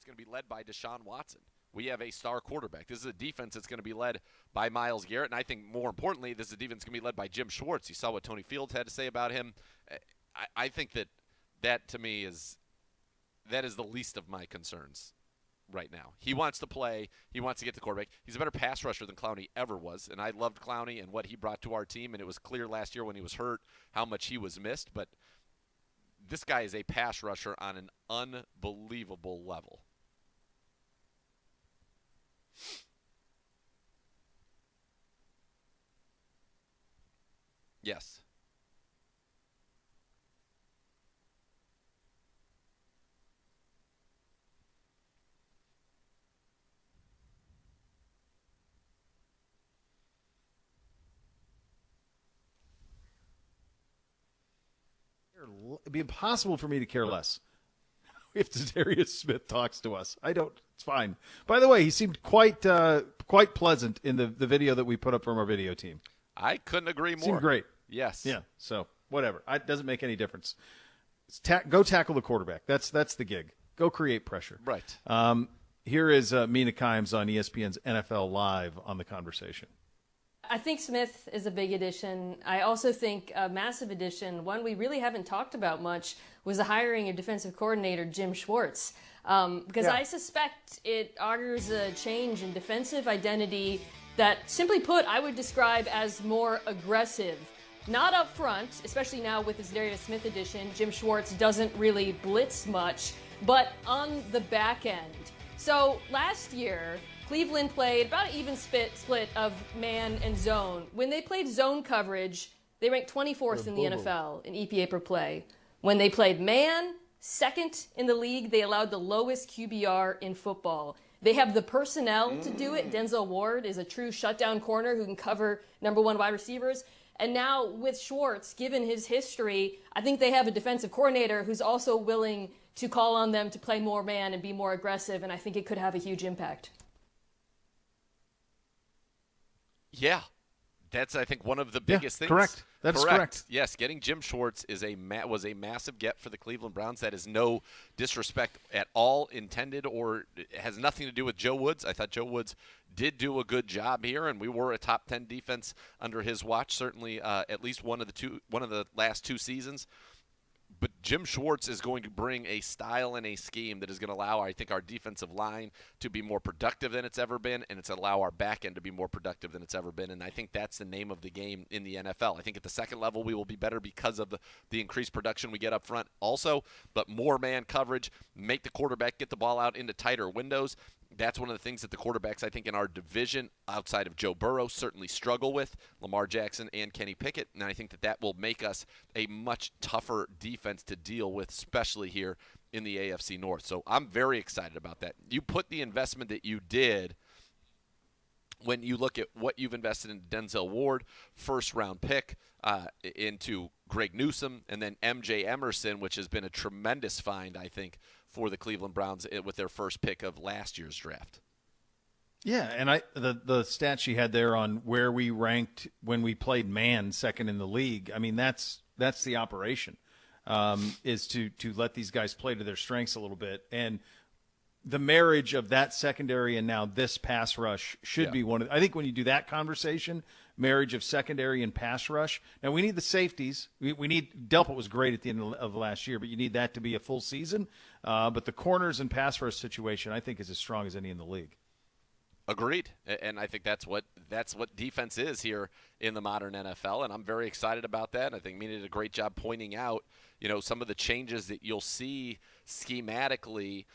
going to be led by Deshaun Watson. We have a star quarterback. This is a defense that's going to be led by Myles Garrett, and I think more importantly, this is a defense going to be led by Jim Schwartz. You saw what Tony Fields had to say about him. I think that to me is the least of my concerns right now. He wants to play. He wants to get the quarterback. He's a better pass rusher than Clowney ever was, and I loved Clowney and what he brought to our team, and it was clear last year when he was hurt how much he was missed, but this guy is a pass rusher on an unbelievable level. Yes. It'd be impossible for me to care less if Darius Smith talks to us. I don't. It's fine. By the way, he seemed quite pleasant in the video that we put up from our video team. I couldn't agree more. Seemed great. Yes. Yeah. So whatever. It doesn't make any difference. Go tackle the quarterback. That's the gig. Go create pressure. Right. Here is Mina Kimes on ESPN's NFL Live on the conversation. I think Smith is a big addition. I also think a massive addition, one we really haven't talked about much, was the hiring of defensive coordinator Jim Schwartz. Because I suspect it augurs a change in defensive identity that, simply put, I would describe as more aggressive. Not up front, especially now with this Darius Smith addition. Jim Schwartz doesn't really blitz much, but on the back end. So last year, Cleveland played about an even split of man and zone. When they played zone coverage, they ranked 24th in the NFL in EPA per play. When they played man, second in the league. They allowed the lowest QBR in football. They have the personnel to do it. Denzel Ward is a true shutdown corner who can cover number one wide receivers. And now with Schwartz, given his history, I think they have a defensive coordinator who's also willing to call on them to play more man and be more aggressive, and I think it could have a huge impact. Yeah, that's, I think, one of the biggest things. Correct. That's correct. Yes, getting Jim Schwartz was a massive get for the Cleveland Browns. That is no disrespect at all intended, or has nothing to do with Joe Woods. I thought Joe Woods did do a good job here, and we were a top 10 defense under his watch, certainly at least one of the last two seasons. But Jim Schwartz is going to bring a style and a scheme that is going to allow, I think, our defensive line to be more productive than it's ever been, and it's allow our back end to be more productive than it's ever been. And I think that's the name of the game in the NFL. I think at the second level we will be better because of the increased production we get up front also, but more man coverage, make the quarterback get the ball out into tighter windows. That's one of the things that the quarterbacks, I think, in our division, outside of Joe Burrow, certainly struggle with, Lamar Jackson and Kenny Pickett. And I think that will make us a much tougher defense to deal with, especially here in the AFC North. So I'm very excited about that. You put the investment that you did when you look at what you've invested in Denzel Ward, first-round pick, into Greg Newsome, and then MJ Emerson, which has been a tremendous find, I think, for the Cleveland Browns with their first pick of last year's draft. Yeah, and the stat she had there on where we ranked when we played man second in the league, I mean, that's the operation, is to let these guys play to their strengths a little bit. And the marriage of that secondary and now this pass rush should be one of – I think when you do that conversation, marriage of secondary and pass rush. Now, we need the safeties. We need – Delpit was great at the end of last year, but you need that to be a full season. But the corners and pass rush situation, I think, is as strong as any in the league. Agreed, and I think that's what defense is here in the modern NFL, and I'm very excited about that. I think Mina did a great job pointing out, some of the changes that you'll see schematically,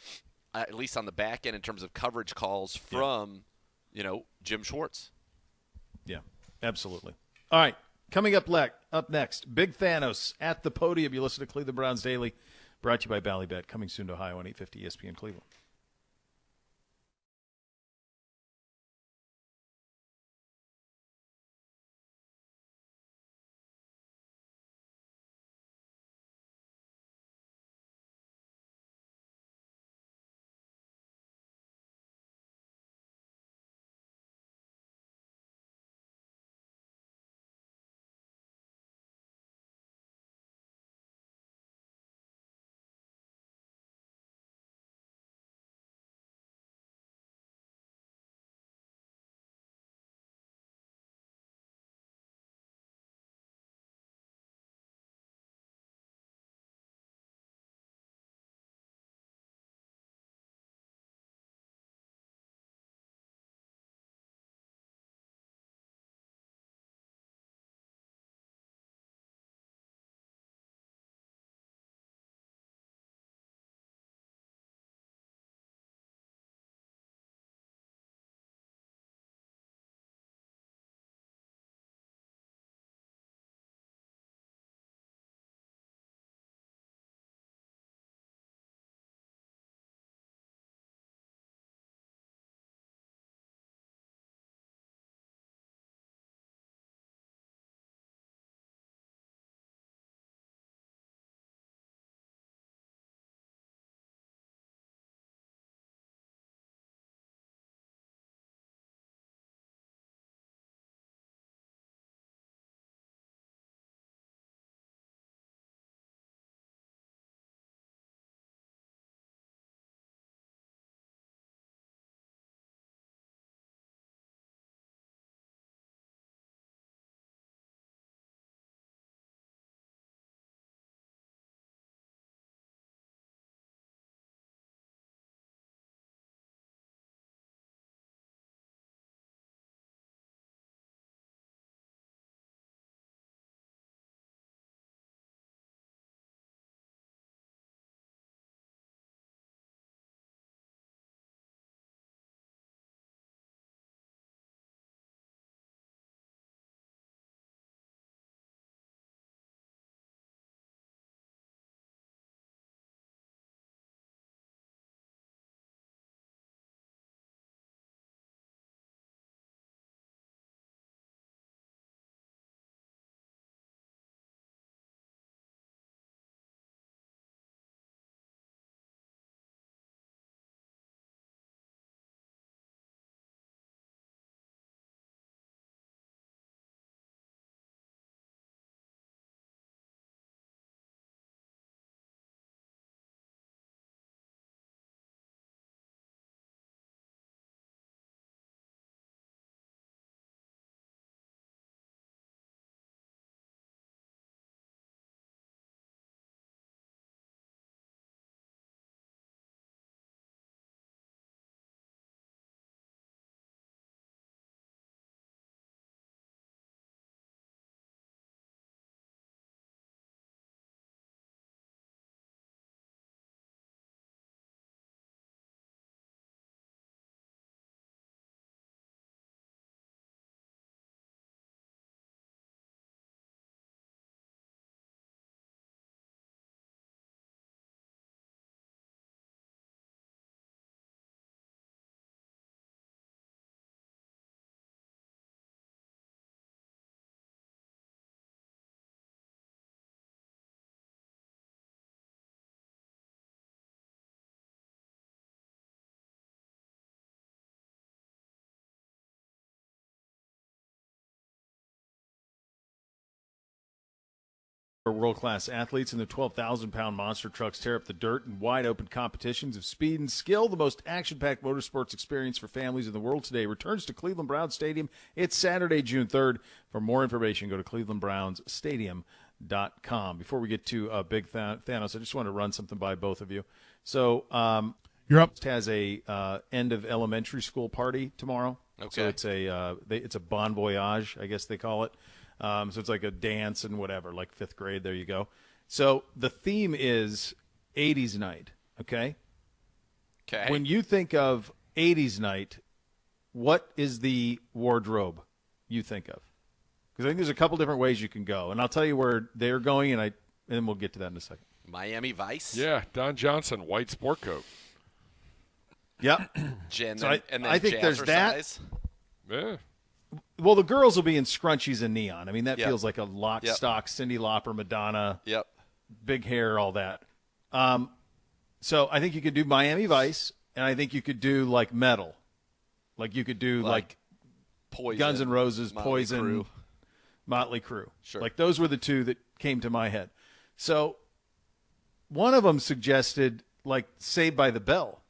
at least on the back end in terms of coverage calls from, Jim Schwartz. Yeah, absolutely. All right, coming up next, Big Thanos at the podium. You listen to Cleveland Browns Daily, brought to you by Ballybet, coming soon to Ohio on 850 ESPN Cleveland. World-class athletes in the 12,000-pound monster trucks tear up the dirt in wide-open competitions of speed and skill. The most action-packed motorsports experience for families in the world today returns to Cleveland Browns Stadium. It's Saturday, June 3rd. For more information, go to clevelandbrownsstadium.com. Before we get to Big Thanos, I just want to run something by both of you. So You're up. has a end of elementary school party tomorrow. Okay. So it's a bon voyage, I guess they call it. So it's like a dance and whatever, like 5th grade. There you go. So the theme is 80s night, okay? Okay. When you think of 80s night, what is the wardrobe you think of? Because I think there's a couple different ways you can go. And I'll tell you where they're going, and then we'll get to that in a second. Miami Vice. Yeah, Don Johnson, white sport coat. Yep. So I think there's that. Yeah. Well, the girls will be in scrunchies and neon. I mean, that Yep. feels like a lock, Yep. stock, Cyndi Lauper, Madonna, Yep. big hair, all that. So I think you could do Miami Vice, and I think you could do like metal. Like you could do like Poison. Guns N' Roses, Motley Poison, Crue. Motley Crue. Sure. Like those were the two that came to my head. So one of them suggested like Saved by the Bell.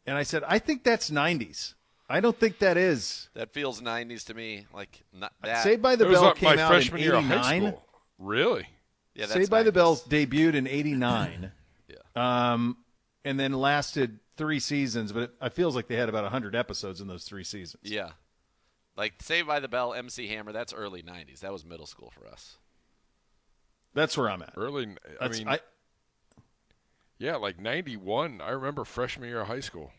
And I said, I think that's 90s. I don't think that is. That feels 90s to me. Like not that. Saved by the It was Bell like my came out freshman in year of high 89. school. Really? Yeah, that's Saved by the 90s. Bell debuted in 89. Yeah. And then lasted 3 seasons, but it feels like they had about 100 episodes in those 3 seasons. Yeah. Like Saved by the Bell, MC Hammer, that's early 90s. That was middle school for us. That's where I'm at. Early, yeah, like 91. I remember freshman year of high school.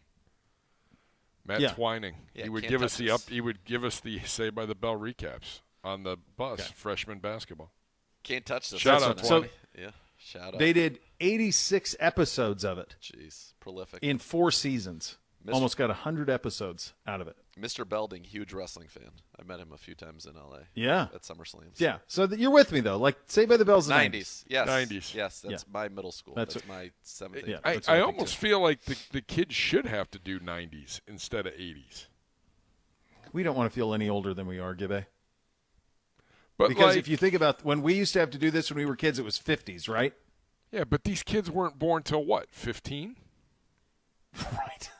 Matt Yeah. Twining. Yeah, He would can't give us touch the this. He would give us the Saved by the Bell recaps on the bus. Okay. Freshman basketball. Can't touch this. Shout That's out what- to So- yeah. Shout out. They did 86 episodes of it Jeez. Prolific. in 4 seasons. Mr. Almost got 100 episodes out of it. Mr. Belding, huge wrestling fan. I met him a few times in LA. Yeah. At SummerSlams. Yeah. So you're with me, though. Like, Saved by the Bell's the 90s. Yes. 90s. Yes, that's Yeah. my middle school. That's That's, what- my 7th. Yeah. I that's what I think, almost too. feel like the kids should have to do 90s instead of 80s. We don't want to feel any older than we are, Gibbe. But Because like, if you think about when we used to have to do this when we were kids, it was 50s, right? yeah, but these kids weren't born till what, 15? Right.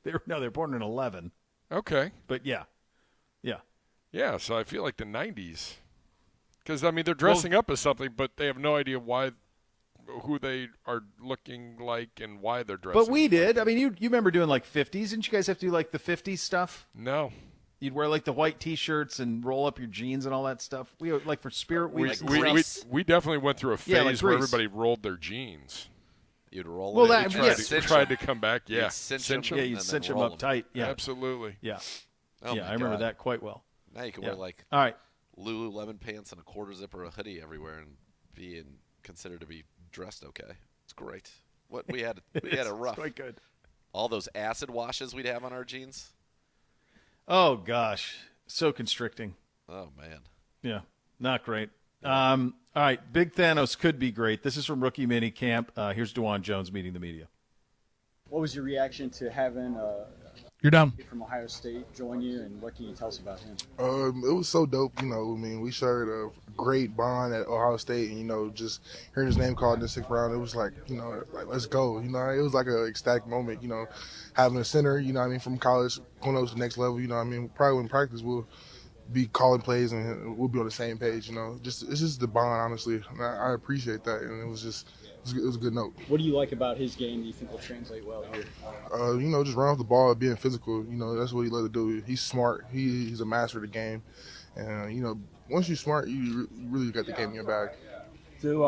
They're born in 11. Okay. But yeah. Yeah. Yeah, so I feel like the 90s. Because, I mean, they're dressing up as something, but they have no idea who they are looking like and why they're dressing. But we did. I mean, you remember doing like 50s. Didn't you guys have to do like the 50s stuff? No. You'd wear like the white T-shirts and roll up your jeans and all that stuff. We like for Spirit We, Week. Like Grease. we definitely went through a phase Yeah, like where Grease. everybody rolled their jeans. You'd roll Well, it. that- You'd yeah. Tried to come back. Yeah. You'd cinch 'em. yeah, and you'd then cinch them roll up 'em. tight. Yeah, Absolutely. yeah, Oh yeah. my I remember God. that quite well. Now you can Yeah. wear like All right. Lululemon pants and a quarter zip or a hoodie everywhere and be considered to be dressed okay. It's great. What we had a It's rough. quite good. All those acid washes we'd have on our jeans. Oh gosh, so constricting. Oh man. Yeah, not great. All right, Big Thanos could be great. This is from Rookie Mini Camp. Here's DeJuan Jones meeting the media. What was your reaction to having You're down. from Ohio State join you, and what can you tell us about him? It was so dope, I mean, we shared a great bond at Ohio State, and, just hearing his name called in the 6th round, it was like, like, let's go. It was like an ecstatic moment, having a center, from college, going up to the next level, probably in practice we'll be calling plays and we'll be on the same page, it's just the bond, honestly. And I appreciate that, and it was a good note. What do you like about his game that you think will translate well here? Just run off the ball, being physical. That's what he loves to do. He's smart. He's a master of the game. And, once you're smart, you really got the game in your bag. Do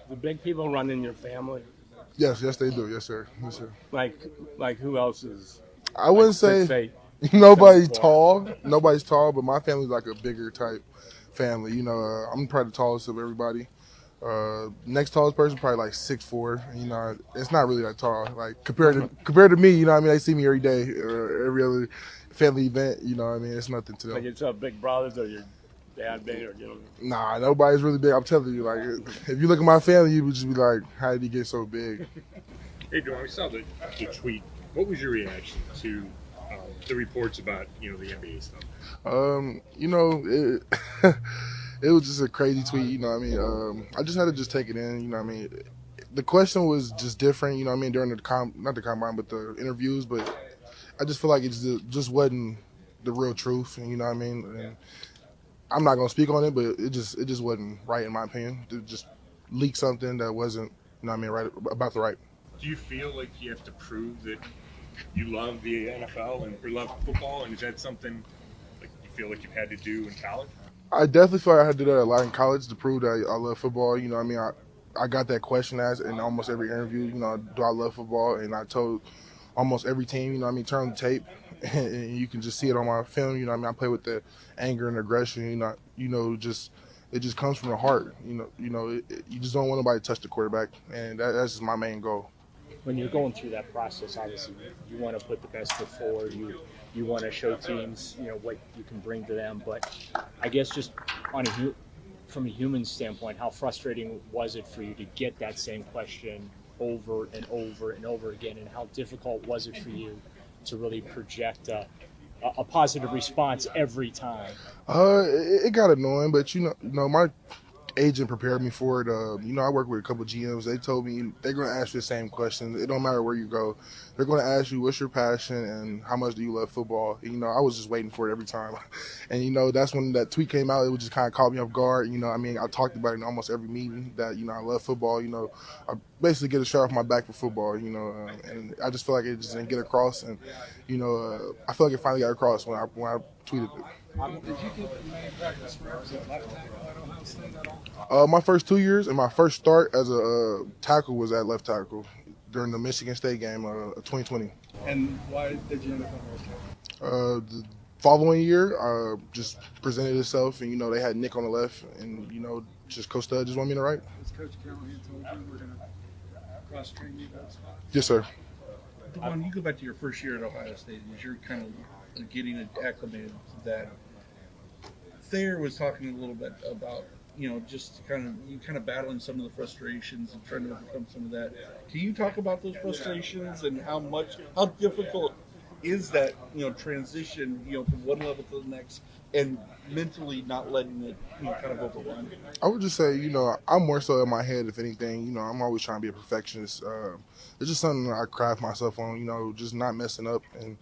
the big people run in your family? Yes, they do. Yes, sir. Yes, sir. Like who else is? I wouldn't Let's say say nobody's tall. Nobody's tall, but my family's like a bigger type family. I'm probably the tallest of everybody. Next tallest person probably like 6'4". It's not really that tall. Like compared to me, they see me every day, every other family event. It's nothing to them. like it's big brothers or your dad big or Nah, nobody's really big. I'm telling you, like if you look at my family, you would just be like, how did he get so big? Hey, Dwayne, I saw the tweet. What was your reaction to the reports about the NBA stuff? It was just a crazy tweet, you know what I mean? I just had to just take it in, you know what I mean? The question was just different, you know what I mean, during not the combine, but the interviews, but I just feel like it just wasn't the real truth, and you know what I mean? And I'm not going to speak on it, but it just wasn't right in my opinion. To just leak something that wasn't, you know what I mean, right about the right. Do you feel like you have to prove that you love the NFL or love football, and is that something like you feel like you've had to do in college? I definitely feel like I had to do that a lot in college to prove that I love football. You know what I mean? I got that question asked in almost every interview, you know, do I love football? And I told almost every team, you know what I mean, turn on the tape, and you can just see it on my film, you know what I mean? I play with the anger and aggression, just it just comes from the heart. You just don't want nobody to touch the quarterback, and that's just my main goal. When you're going through that process, obviously you want to put the best foot forward. You want to show teams, what you can bring to them. But I guess just from a human standpoint, how frustrating was it for you to get that same question over and over and over again, and how difficult was it for you to really project a positive response every time? It got annoying, but my agent prepared me for it. I work with a couple of GMs. They told me they're going to ask you the same question. It don't matter where you go. They're going to ask you what's your passion and how much do you love football. I was just waiting for it every time. And, that's when that tweet came out. It just kind of caught me off guard. I talked about it in almost every meeting that, I love football. I basically get a shirt off my back for football, and I just feel like it just didn't get across. And, I feel like it finally got across when I tweeted it. Did you get main practice reps at left tackle at Ohio State at all? My first 2 years and my first start as a tackle was at left tackle during the Michigan State game, 2020. And why did you end up on left tackle? The following year, just presented itself, and they had Nick on the left, and just Coach Stud just wanted me to right. Has Coach Callahan told you we're going to cross-train you guys? Yes, sir. When you go back to your first year at Ohio State, as you're kind of getting acclimated to that, Thayer was talking a little bit about, just kind of battling some of the frustrations and trying to overcome some of that. Can you talk about those frustrations and how difficult is that, transition, from one level to the next, and mentally not letting it, kind of overwhelm you? I would just say, I'm more so in my head, if anything. I'm always trying to be a perfectionist. It's just something that I craft myself on, just not messing up. And,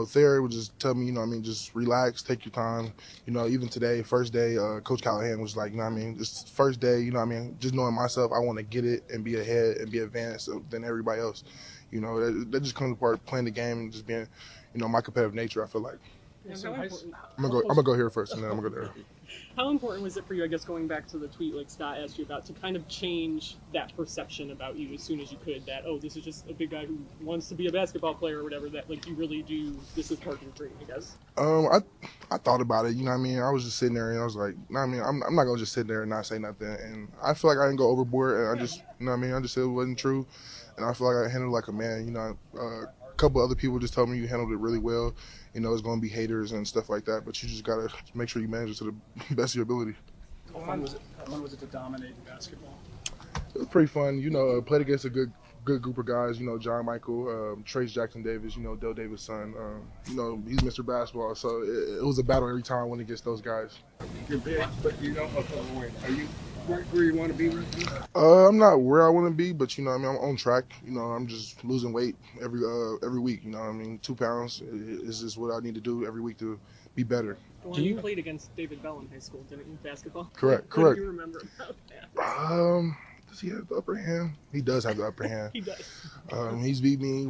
Thayer would just tell me, just relax, take your time. Even today, first day, Coach Callahan was like, it's the first day, just knowing myself, I want to get it and be ahead and be advanced than everybody else. That just comes apart playing the game and just being, my competitive nature, I feel like. So I'm gonna go here first, and then I'm gonna go there. How important was it for you, I guess, going back to the tweet like Scott asked you about, to kind of change that perception about you as soon as you could, that, oh, this is just a big guy who wants to be a basketball player or whatever, that, like, you really do, this is part of your dream, I guess? I thought about it, I was just sitting there, and I was like, I'm not gonna just sit there and not say nothing, and I feel like I didn't go overboard, and I just, I just said it wasn't true, and I feel like I handled it like a man, a couple other people just told me you handled it really well. It's going to be haters and stuff like that, but you just got to make sure you manage it to the best of your ability. How fun was it to dominate in basketball? It was pretty fun. Played against a good group of guys. John Michael, Trace Jackson Davis, Dale Davis' son. He's Mr. Basketball, so it was a battle every time I went against those guys. You're big, but you don't look overweight. Are you where you want to be? I'm not where I want to be, but I'm on track. I'm just losing weight every week. 2 pounds is just what I need to do every week to be better. Well, you played against David Bell in high school, didn't you, basketball? Correct. What do you remember about that? Does he have the upper hand? He does have the upper hand. He does. He's beat me,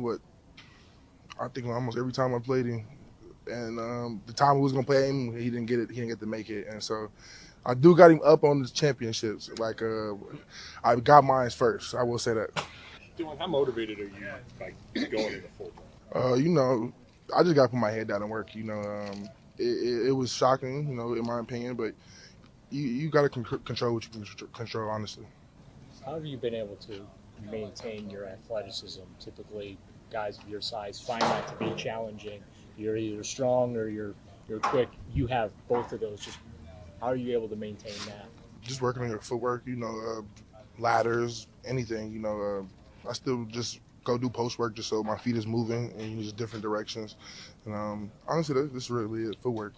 I think almost every time I played him. And the time we was going to play him, he didn't get it. He didn't get to make it. And so I do got him up on the championships. Like, I got mine first. I will say that. Dylan, how motivated are you, like, going into football? I just got to put my head down and work. It was shocking, in my opinion, but you got to control what you can control, honestly. How have you been able to maintain your athleticism? Typically, guys of your size find that to be challenging. You're either strong or you're quick. You have both of those. Just how are you able to maintain that? Just working on your footwork, ladders, anything. I still just go do post work just so my feet is moving in just different directions. And honestly, this is really it, footwork.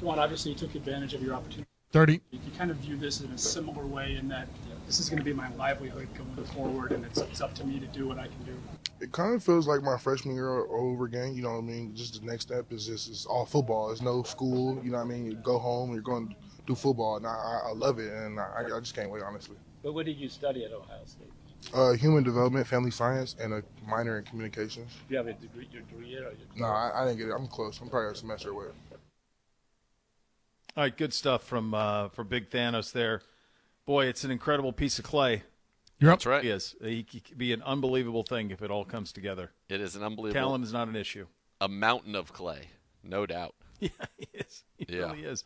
Juan, obviously you took advantage of your opportunity 30. You kind of view this in a similar way in that this is going to be my livelihood going forward, and it's up to me to do what I can do. It kind of feels like my freshman year all over again. You know what I mean? Just the next step is just it's all football. It's no school. You know what I mean? You go home, you're going to do football, and I love it, and I just can't wait, honestly. But what did you study at Ohio State? Human development, family science, and a minor in communications. Do you have a degree, your degree yet? Or No, I didn't get it. I'm close. I'm probably a semester away. All right, good stuff from Big Thanos there. Boy, it's an incredible piece of clay. You're up. That's right. He is. He could be an unbelievable thing if it all comes together. It is an unbelievable Talent is not an issue. a mountain of clay, no doubt. Yeah, he is. He Yeah. really is.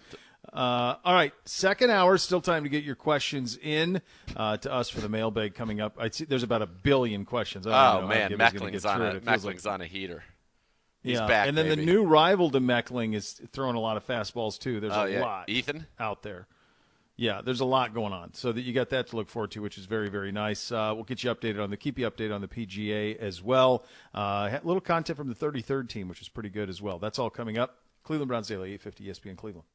All right, second hour. Still time to get your questions in to us for the mailbag coming up. I see there's about 1 billion questions. I don't Oh know how man, Gibby's gonna Meckling's get on through a it. It feels Meckling's like- on a heater. He's yeah, back, and then baby. the new rival to Meckling is throwing a lot of fastballs too. There's Oh, a yeah. lot Ethan? out there. Yeah, there's a lot going on, so that you got that to look forward to, which is very, very nice. We'll get you updated on keep you updated on the PGA as well. A little content from the 33rd team, which is pretty good as well. That's all coming up. Cleveland Browns Daily, 850 ESPN Cleveland.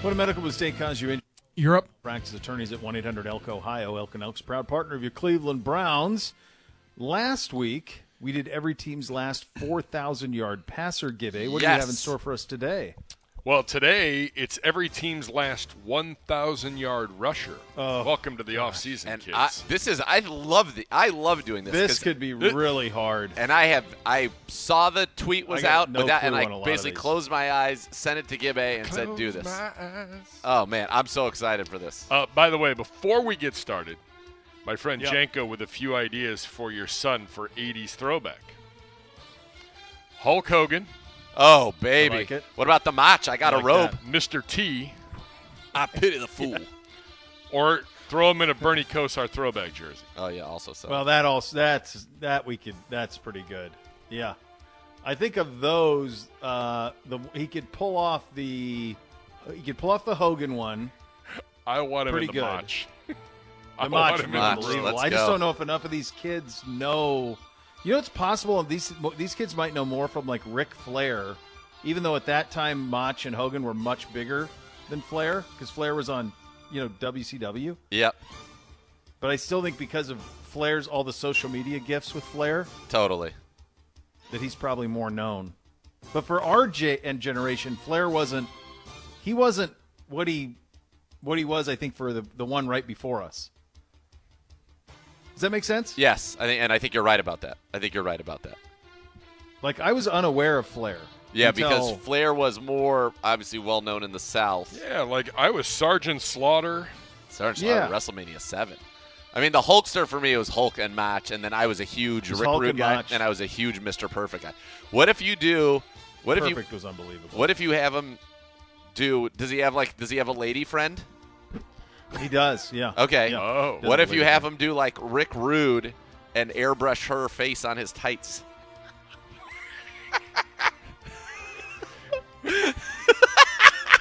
What a medical mistake caused you injury. You're up. Practice attorneys at 1-800-ELK Ohio. Elk and Elk's proud partner of your Cleveland Browns. Last week, we did every team's last 4,000-yard passer giveaway. What do you have in store for us today? Well, today it's every team's last 1,000-yard rusher. Welcome to the offseason, kids. I love doing this. This could be really hard. And I saw the tweet was out, no and I clue on basically closed my eyes, sent it to Gibbe, and said, "Do this." Oh man, I'm so excited for this. By the way, before we get started, my friend Janko with a few ideas for your son for 80s throwback. Hulk Hogan. Oh, baby. I like it. What about the match? I got a robe. Mr. T. I pity the fool. Or throw him in a Bernie Kosar throwback jersey. Oh, yeah, also so. Well, that's pretty good. Yeah. I think of those, he could pull off the Hogan one. I want him pretty in the good. Mach. The Mach is Mach. unbelievable. Let's I just go. don't know if enough of these kids know. You know, it's possible these kids might know more from like Ric Flair, even though at that time Mach and Hogan were much bigger than Flair because Flair was on, WCW. Yep. But I still think because of Flair's all the social media gifts with Flair, Totally. that he's probably more known. But for our generation, Flair wasn't what he was. I think for the one right before us. Does that make sense? Yes, I think you're right about that. Like, I was unaware of Flair. Yeah, because Flair was more obviously well known in the South. Yeah, like I was Sergeant Slaughter. Sergeant Slaughter, WrestleMania 7. I mean, the Hulkster for me was Hulk and Mach, and then I was a huge Rick Rude guy, Mach. and I was a huge Mr. Perfect guy. What if you do? Perfect was unbelievable. What if you have him do? Does he have a lady friend? He does, yeah. Okay. Yeah. Oh. What if you have him do like Rick Rude and airbrush her face on his tights?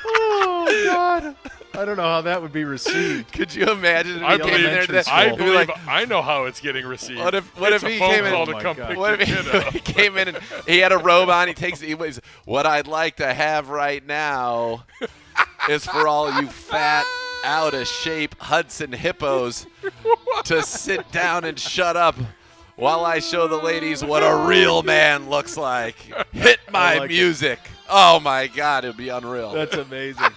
Oh God! I don't know how that would be received. Could you imagine if I he came in there? elementary I school. believe I know how it's getting received. What if It's he a phone came in? call Oh to my come God. pick What your if kid up. he came in and he had a robe on? He was, what I'd like to have right now is for all you fat, out of shape Hudson hippos to sit down and shut up while I show the ladies what a real man looks like. Hit my like it. music. Oh my God, it'd be unreal. That's amazing.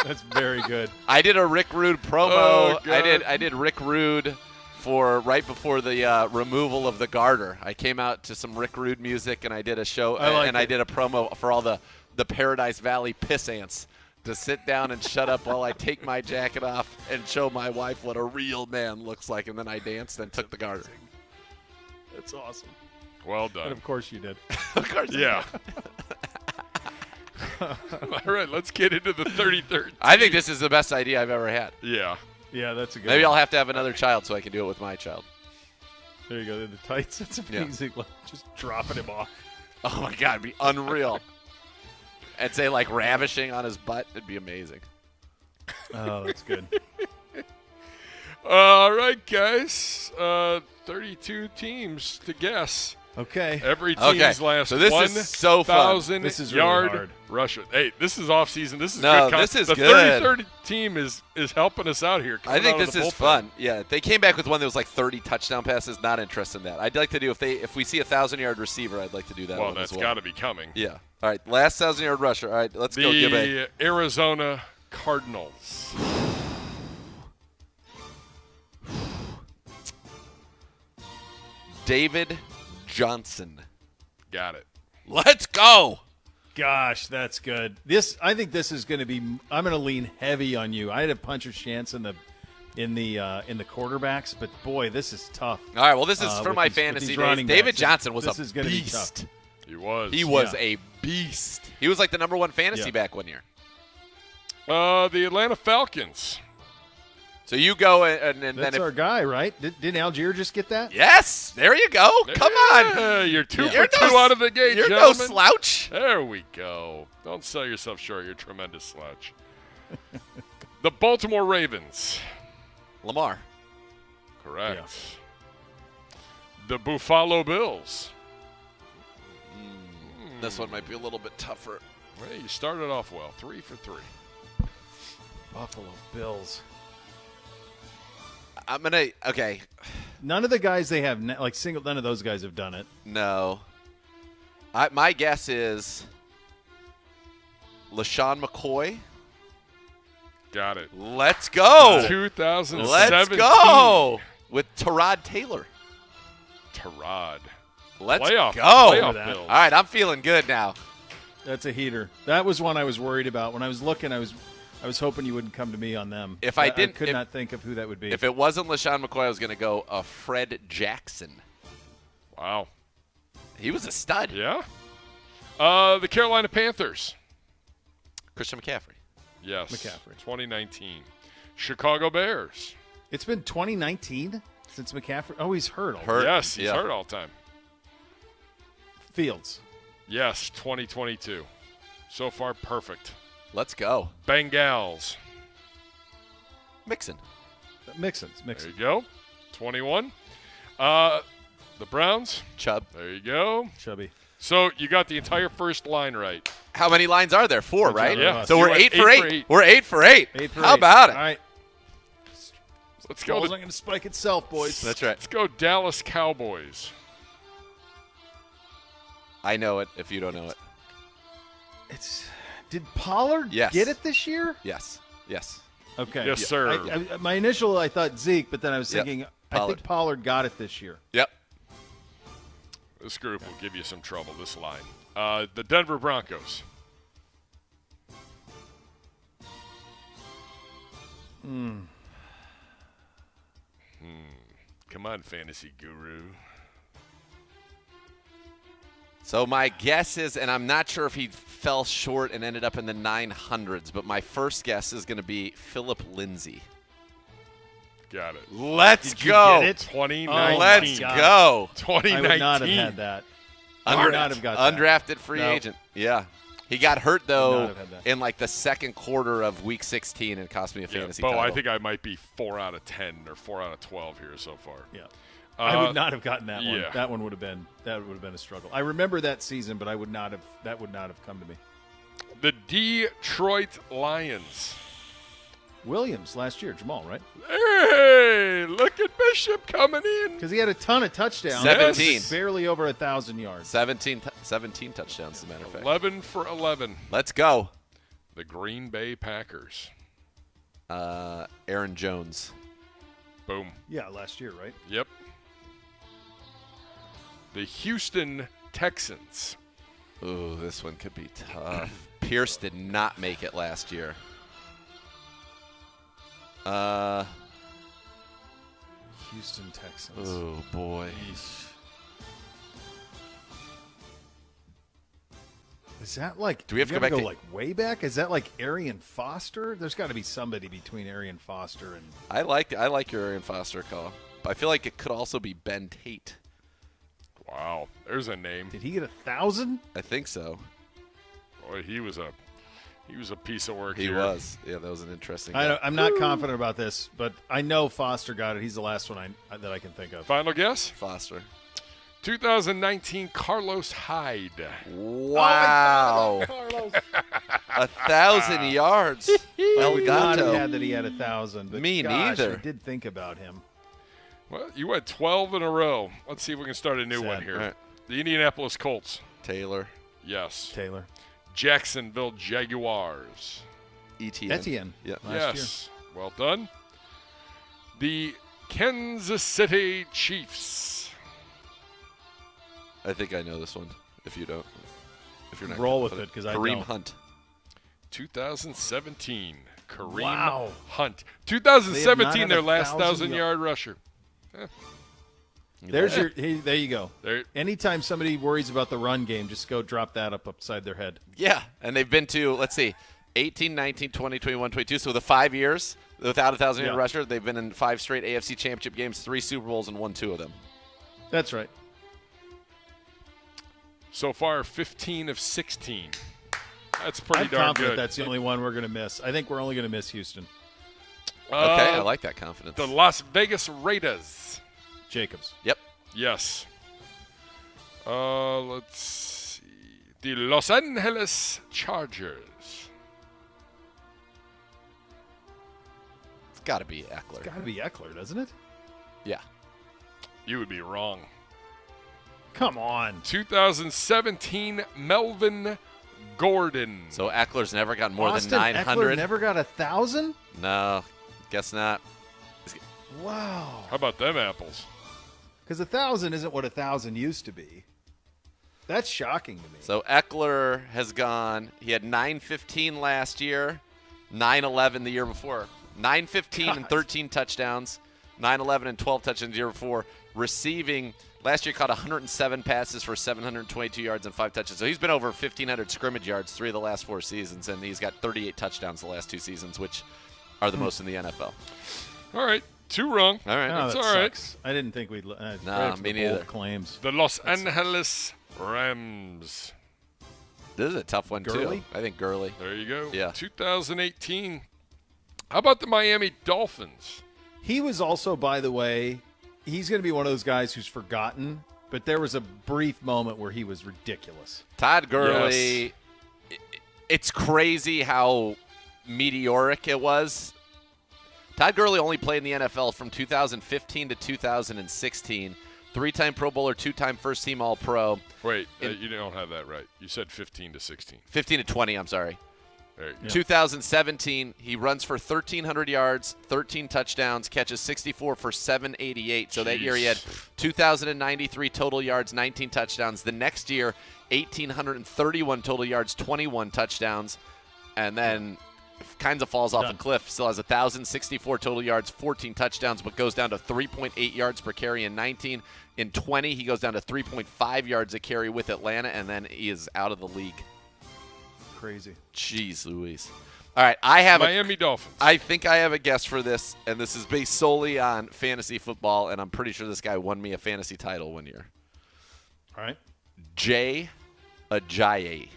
That's very good. I did a Rick Rude promo. Oh, God. I did Rick Rude for right before the removal of the garter. I came out to some Rick Rude music and I did a show I did a promo for all the Paradise Valley piss ants to sit down and shut up while I take my jacket off and show my wife what a real man looks like, and then I danced and took the garter. That's awesome. Well And done. of course you did. Of course. Yeah. All right, let's get into the 33rd. I think this is the best idea I've ever had. Yeah. Yeah, that's a good. Maybe one. I'll have to have another child so I can do it with my child. There you go. The tights. That's amazing. Like, just dropping him off. Oh my God, it'd be unreal. And say like ravishing on his butt. It'd be amazing. Oh, that's good. All right, guys. 32 teams to guess. Okay. Every team's last So this is so fun. 1,000 This is really yard hard. rusher. Hey, this is off season. This is No, good. this is the good. 33rd team is helping us out here. I coming think out of this the is bullpen. fun. Yeah, they came back with one that was like 30 touchdown passes. Not interested in that. I'd like to do if we see a 1,000-yard receiver, I'd like to do that. Well, one that's as got to be coming. Yeah. All right, last 1,000-yard rusher. All right, let's go. Gibbe. The Arizona Cardinals. David Johnson. Got it. Let's go. Gosh, that's good. I think this is going to be. I'm going to lean heavy on you. I had a puncher's chance in the quarterbacks, but boy, this is tough. All right, well, this is for with my these fantasy days. running David backs. Johnson was This a is gonna be beast. tough. He was. He was Yeah. a beast. He was like the number one fantasy Yeah. back one year. The Atlanta Falcons. So you go and then That's if, our guy, right? Didn't Algier just get that? yes, there you go. Come on. Yeah, you're two You're for no two out of the gate, You're gentlemen. no slouch. There we go. Don't sell yourself short. You're a tremendous slouch. The Baltimore Ravens. Lamar. Correct. The Buffalo Bills. This one might be a little bit tougher. Hey, you started off well. 3 for 3. Buffalo Bills. I'm gonna okay. None of the guys they have none of those guys have done it. No. My guess is LaShawn McCoy. Got it. Let's go. 2017. Let's go with Tyrod Taylor. Tyrod. Let's Playoff go. Bills. All right, I'm feeling good now. That's a heater. That was one I was worried about when I was looking. I was hoping you wouldn't come to me on them. If I didn't, could not think of who that would be. If it wasn't LaShawn McCoy, I was going to go Fred Jackson. Wow. He was a stud. Yeah. The Carolina Panthers. Christian McCaffrey. Yes. McCaffrey. 2019. Chicago Bears. It's been 2019 since McCaffrey. Oh, he's hurt. Yes, he's hurt all the time. Fields. Yes, 2022. So far, perfect. Let's go. Bengals. Mixon. Mixon. There you go. 21. The Browns. Chubb. There you go. Chubby. So you got the entire first line right. How many lines are there? 4, right? Yeah. So You we're went 8 for 8. 8. We're 8 for 8. 8 for How 8. about it? All right. Let's go. Ball's not going to spike itself, boys. That's right. Let's go Dallas Cowboys. I know it if you don't know it. Did Pollard Yes. get it this year? Yes. Yes. Okay. Yes, sir. My initial, I thought Zeke, but then I was Yep. thinking, I Pollard. think Pollard got it this year. Yep. This group will give you some trouble, this line. The Denver Broncos. Come on, fantasy guru. So my guess is, and I'm not sure if he fell short and ended up in the 900s, but my first guess is going to be Philip Lindsay. Got it. Let's Did you go. get it? 2019. Let's God. go. 2019. I would not have had that. I would not have got that. Undrafted free No. agent. Yeah. He got hurt, Would though, not have had that. in like the second quarter of week 16 and cost me a Yeah, fantasy Bo, title. I think I might be 4 out of 10 or 4 out of 12 here so far. Yeah. I would not have gotten that one. yeah. That would have been a struggle. I remember that season, but that would not have come to me. The Detroit Lions. Williams last year, Jamal, right? Hey, look at Bishop coming in. Because he had a ton of touchdowns. 17. Barely over 1,000 yards. 17 touchdowns, as a matter of fact. 11 for 11. Let's go. The Green Bay Packers. Aaron Jones. Boom. Yeah, last year, right? Yep. The Houston Texans. Ooh, this one could be tough. Pierce did not make it last year. Houston Texans. Oh, boy. Is that like? Do we have to you go gotta back to- like way back? Is that like Arian Foster? There's got to be somebody between Arian Foster and. I like your Arian Foster call. But I feel like it could also be Ben Tate. Wow, there's a name. Did he get 1,000? I think so. Boy, he was a piece of work. He here. was. Yeah, that was an interesting guy. I'm not confident about this, but I know Foster got it. He's the last one that I can think of. Final guess? Foster. 2019 Carlos Hyde. Wow. 1,000 yards. I would not have Elgato. had that he had 1,000. But Me gosh, neither. I did think about him. Well, you went 12 in a row. Let's see if we can start a new Sad. one here. All right. The Indianapolis Colts. Taylor. Yes. Taylor. Jacksonville Jaguars. Etienne. Yeah. Last Yes. Well done. The Kansas City Chiefs. I think I know this one. If you don't. If you're not Roll with confident. it, 'cause I Kareem don't. Hunt. 2017 Kareem Wow. Hunt. They have 2017 not their had last 1,000 1,000-yard rusher. There's your. There you go. There. Anytime somebody worries about the run game, just go drop that upside their head. Yeah, and they've been to, let's see, 18, 19, 20, 21, 22. So the 5 years without a 1,000-yard Yeah. rusher, they've been in 5 straight AFC Championship games, 3 Super Bowls, and won 2 of them. That's right. So far, 15 of 16. That's pretty I'm darn confident good. that's the only one we're going to miss. I think we're only going to miss Houston. Okay, I like that confidence. The Las Vegas Raiders. Jacobs. Yep. Yes. Let's see. The Los Angeles Chargers. got to be Eckler. It's got to be Eckler, doesn't it? Yeah. You would be wrong. Come on. 2017 Melvin Gordon. So Eckler's never gotten more Austin than 900. Eckler never got 1,000? No, guess not. Wow. How about them apples? Because 1,000 isn't what 1,000 used to be. That's shocking to me. So Eckler has gone. He had 915 last year, 911 the year before. 915 and 13 touchdowns, 911 and 12 touchdowns the year before. Receiving, last year caught 107 passes for 722 yards and 5 touchdowns. So he's been over 1,500 scrimmage yards 3 of the last 4 seasons, and he's got 38 touchdowns the last 2 seasons, which are the most in the NFL. All right. 2 wrong. All right. Oh, That's that all right. sucks. I didn't think we'd. Nah, right me the bold neither. Claims. The Los Angeles Rams. This is a tough one, Gurley? too. I think Gurley. There you go. Yeah. 2018. How about the Miami Dolphins? He was also, by the way, he's going to be one of those guys who's forgotten. But there was a brief moment where he was ridiculous. Todd Gurley. It's crazy how meteoric it was. Todd Gurley only played in the NFL from 2015 to 2016. 3-time Pro Bowler, 2-time first-team All-Pro. Wait, you don't have that right. You said 15 to 16. 15 to 20, I'm sorry. There you go. 2017, he runs for 1,300 yards, 13 touchdowns, catches 64 for 788. So that year he had 2,093 total yards, 19 touchdowns. The next year, 1,831 total yards, 21 touchdowns. And then kinds of falls off a cliff. Still has 1,064 total yards, 14 touchdowns, but goes down to 3.8 yards per carry in 19. In 20, he goes down to 3.5 yards a carry with Atlanta, and then he is out of the league. Crazy. Jeez Louise. All right, I have Miami Dolphins. I think I have a guess for this, and this is based solely on fantasy football, and I'm pretty sure this guy won me a fantasy title one year. All right. Jay Ajayi.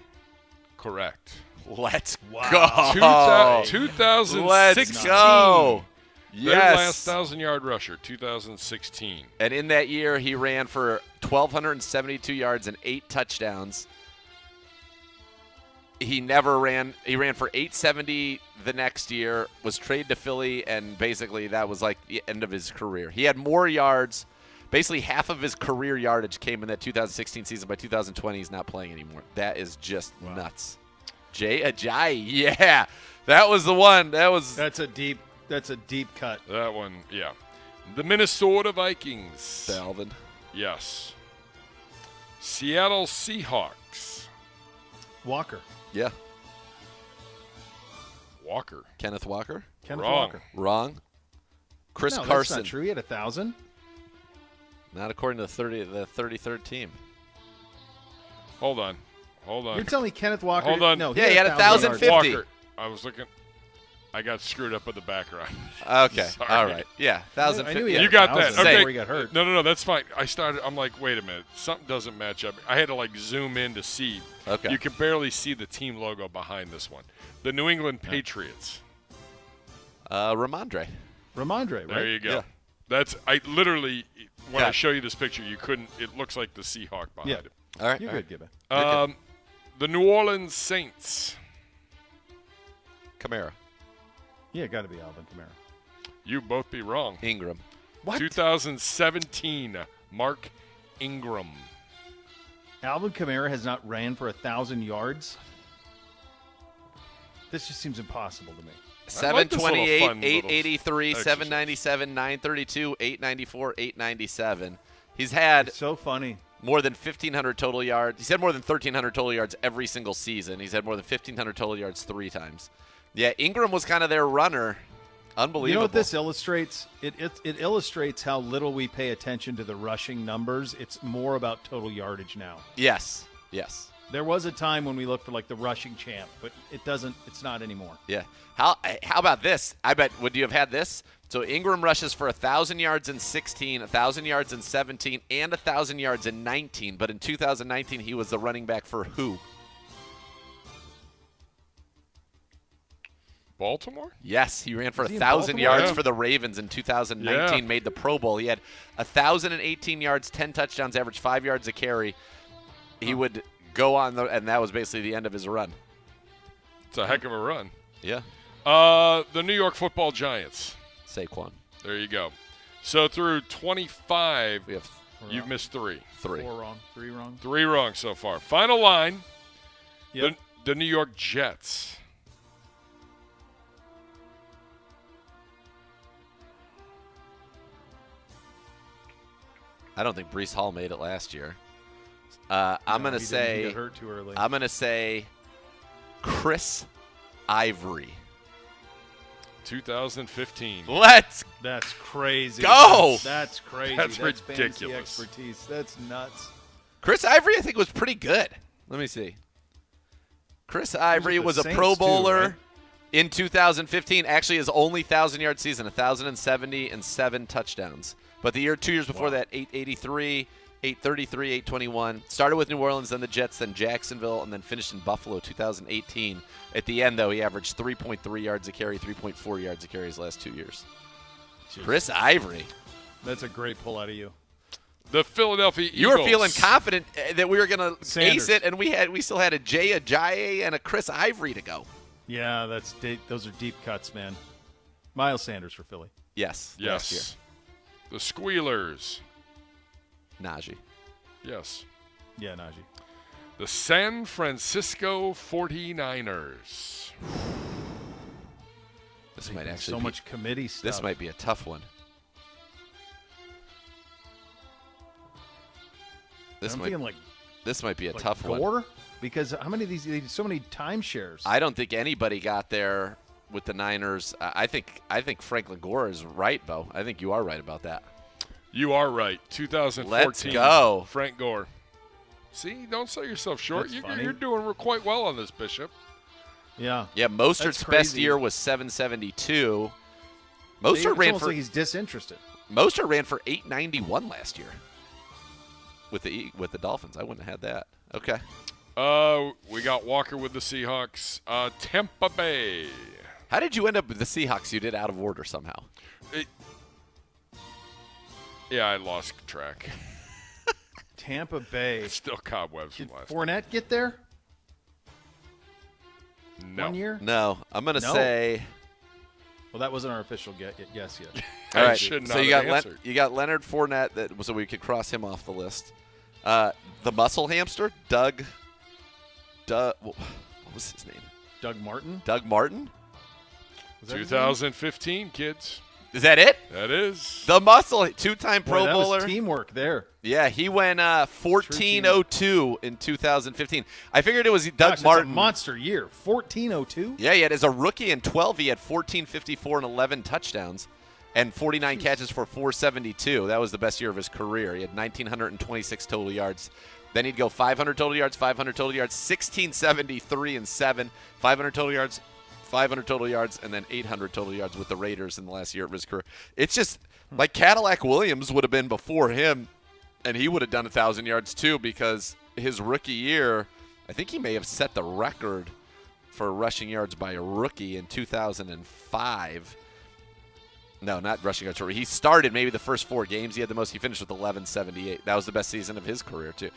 Correct. Let's Wow. go. 2016. Let's go. Their Yes. last 1,000-yard rusher, 2016. And in that year, he ran for 1,272 yards and 8 touchdowns. He never ran. He ran for 870 the next year, was traded to Philly, and basically that was like the end of his career. He had more yards. Basically, half of his career yardage came in that 2016 season. By 2020, he's not playing anymore. That is just nuts. Jay Ajayi. Yeah. That was the one. That's a deep cut. That one, yeah. The Minnesota Vikings. Salvin. Yes. Seattle Seahawks. Walker. Yeah. Walker. Kenneth Walker. Kenneth Wrong. Walker. Wrong. Chris No, Carson. that's not true. He had 1,000. Not according to the 33rd team. Hold on. You're telling me Kenneth Walker? Hold on. No, Yeah, he had 1,050. 1,050. Walker. I was looking. I got screwed up with the background. Okay. Sorry. All right. Yeah. I knew 1,050. he had You got 1,000 that. Okay. before he got hurt. No, that's fine. I'm like, wait a minute. Something doesn't match up. I had to like zoom in to see. Okay. You can barely see the team logo behind this one. The New England Patriots. Ramondre. Ramondre, right? There you go. Yeah. That's I literally when Yeah. I show you this picture, you couldn't. It looks like the Seahawk behind Yeah. it. All right. You're all right. good, Gibba. The New Orleans Saints. Kamara. Yeah, got to be Alvin Kamara. You both be wrong. Ingram. What? 2017, Mark Ingram. Alvin Kamara has not ran for 1,000 yards? This just seems impossible to me. I like this little 728, fun little 883, exercise. 797, 932, 894, 897. He's had It's so funny. more than 1,500 total yards. He's had more than 1,300 total yards every single season. He's had more than 1,500 total yards 3 times. Yeah, Ingram was kind of their runner. Unbelievable. You know what this illustrates? It illustrates how little we pay attention to the rushing numbers. It's more about total yardage now. Yes. Yes. There was a time when we looked for like the rushing champ, but it's not anymore. Yeah. How about this? I bet, would you have had this? So Ingram rushes for 1,000 yards in 16, 1,000 yards in 17, and 1,000 yards in 19. But in 2019, he was the running back for who? Baltimore? Yes, he ran for Was he in 1,000 Baltimore? yards Yeah. for the Ravens in 2019, Yeah. made the Pro Bowl. He had 1,018 yards, 10 touchdowns, averaged 5 yards a carry. He would go on, and that was basically the end of his run. It's a heck of a run. Yeah. The New York Football Giants. Saquon. There you go. So through 25, We have you've missed 3. 3. 4 wrong. 3 wrong. 3 wrong so far. Final line, Yep. the New York Jets. I don't think Breece Hall made it last year. I'm No, gonna he didn't. He say. got hurt too early. I'm gonna say Chris Ivory. 2015. Let's That's crazy. Go! That's crazy. That's fantasy ridiculous. expertise. That's nuts. Chris Ivory, I think, was pretty good. Let me see. Chris Ivory with the was a Saints Pro too, Bowler right? in 2015. Actually, his only 1,000-yard season, 1,070 and 7 touchdowns. But the 2 years before that, 883, 833, 821. Started with New Orleans, then the Jets, then Jacksonville, and then finished in Buffalo 2018. At the end, though, he averaged 3.3 yards a carry, 3.4 yards a carry his last 2 years. Chris Ivory. That's a great pull out of you. The Philadelphia Eagles. You were feeling confident that we were going to Sanders. ace it, and we still had a Jay Ajayi and a Chris Ivory to go. Yeah, those are deep cuts, man. Miles Sanders for Philly. Yes. Last year. Yes. The Squealers. Najee. Yes. Yeah, Najee. The San Francisco 49ers. This might actually So be, much committee stuff. This might be a tough one. This I'm might thinking like this might be a like tough one. Gore? Because how many of these? They do so many timeshares. I don't think anybody got there with the Niners. I think Franklin Gore is right, Bo. I think you are right about that. You are right. 2014. Let's go. Frank Gore. See, don't sell yourself short. That's You're funny. doing quite well on this, Bishop. Yeah. Yeah, Mostert's That's best crazy. year was 772. It's Mostert ran almost for like he's disinterested. Mostert ran for 891 last year with the Dolphins. I wouldn't have had that. Okay. We got Walker with the Seahawks. Tampa Bay. How did you end up with the Seahawks? You did out of order somehow. Yeah, I lost track. Tampa Bay. Still cobwebs Did from last Fournette get there? No. 1 year? No, I'm gonna No. say. Well, that wasn't our official guess yet. All I right, should not so you have got answered. you got Leonard Fournette, so we could cross him off the list. The muscle hamster, Doug. What was his name? Doug Martin? Doug Martin. Was that his name? 2015, kids. Is that it? That is. The muscle, two-time Boy, Pro that Bowler. was teamwork there. Yeah, he went 1402 in 2015. I figured it was Doug Gosh, Martin. That's a monster year. 1402? Yeah, he had as a rookie in 12, he had 1454 and 11 touchdowns and 49 catches for 472. That was the best year of his career. He had 1,926 total yards. Then he'd go 500 total yards, 500 total yards, 1673 and 7, 500 total yards, 500 total yards, and then 800 total yards with the Raiders in the last year of his career. It's just like Cadillac Williams would have been before him, and he would have done 1,000 yards too because his rookie year, I think he may have set the record for rushing yards by a rookie in 2005. No, not rushing yards. He started maybe the first 4 games. He had the most. He finished with 1178. That was the best season of his career too.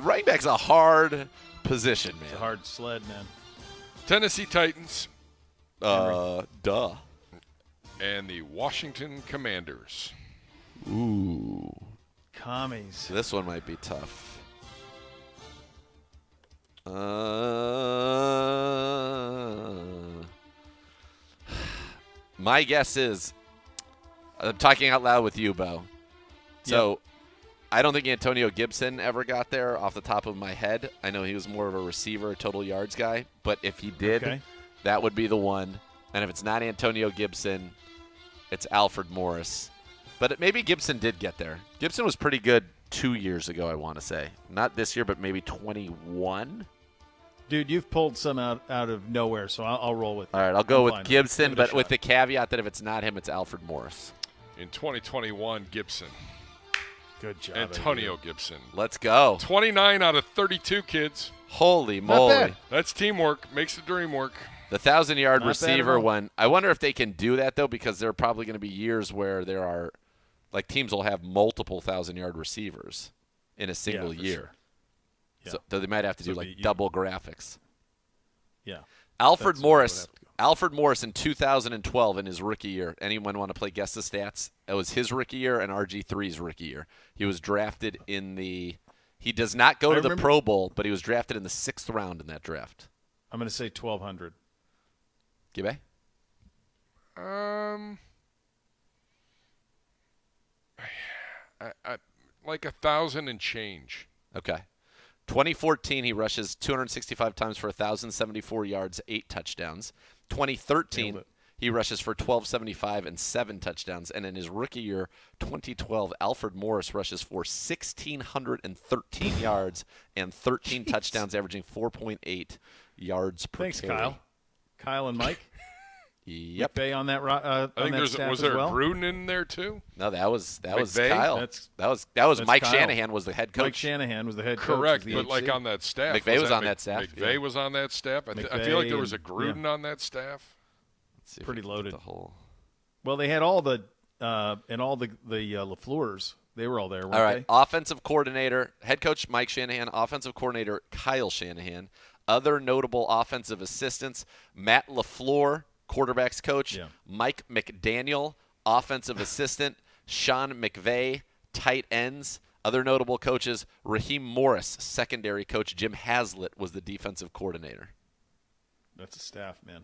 Running back's a hard position, man. It's a hard sled, man. Tennessee Titans Duh. and the Washington Commanders. Ooh. Commies. This one might be tough. My guess is, I'm talking out loud with you, Bo. So, I don't think Antonio Gibson ever got there off the top of my head. I know he was more of a receiver, total yards guy. But if he did, Okay. that would be the one. And if it's not Antonio Gibson, it's Alfred Morris. But maybe Gibson did get there. Gibson was pretty good 2 years ago, I want to say. Not this year, but maybe 21. Dude, you've pulled some out of nowhere, so I'll roll with it. All right, I'll go I'm with fine. Gibson, Give it a but with shot. the caveat that if it's not him, it's Alfred Morris. In 2021, Gibson. Good job. Antonio Gibson. Let's go. 29 out of 32, kids. Holy Not moly. bad. That's teamwork. Makes the dream work. The 1,000-yard Not bad at receiver all. one. I wonder if they can do that, though, because there are probably going to be years where there are, like, teams will have multiple 1,000-yard receivers in a single for year. sure. Yeah. So they might have to So do, it'd like, be- double graphics. Yeah. Alfred That's what I would Morris, have to go. Alfred Morris in 2012 in his rookie year. Anyone want to play guess the stats? It was his rookie year and RG3's rookie year. He was drafted in the – he does not go to the Pro Bowl, but he was drafted in the 6th round in that draft. I'm going to say 1,200. Gibe? Like 1,000 and change. Okay. 2014, he rushes 265 times for 1,074 yards, 8 touchdowns. 2013, he rushes for 1,275 and 7 touchdowns. And in his rookie year, 2012, Alfred Morris rushes for 1,613 yards and 13 touchdowns, averaging 4.8 yards per Thanks, carry. Kyle. Kyle and Mike. Yep. McVay on that. I think was there well? a Gruden in there too? No, that was McVay? Kyle. That was Mike Kyle. Shanahan was the head coach. Mike Shanahan was the head coach. Correct, of the but like HC. on that staff. McVay was on that staff. McVay yeah. was on that staff. I feel McVay like there was a and- Gruden on that staff. Let's see if Pretty we can get loaded. the whole. Well, they had all the LaFleurs. They were all there, weren't All right, they? offensive coordinator, head coach Mike Shanahan, offensive coordinator Kyle Shanahan, other notable offensive assistants, Matt LaFleur, quarterbacks coach, Yeah. Mike McDaniel, offensive assistant, Sean McVay, tight ends, other notable coaches, Raheem Morris, secondary coach, Jim Haslett was the defensive coordinator. That's a staff, man.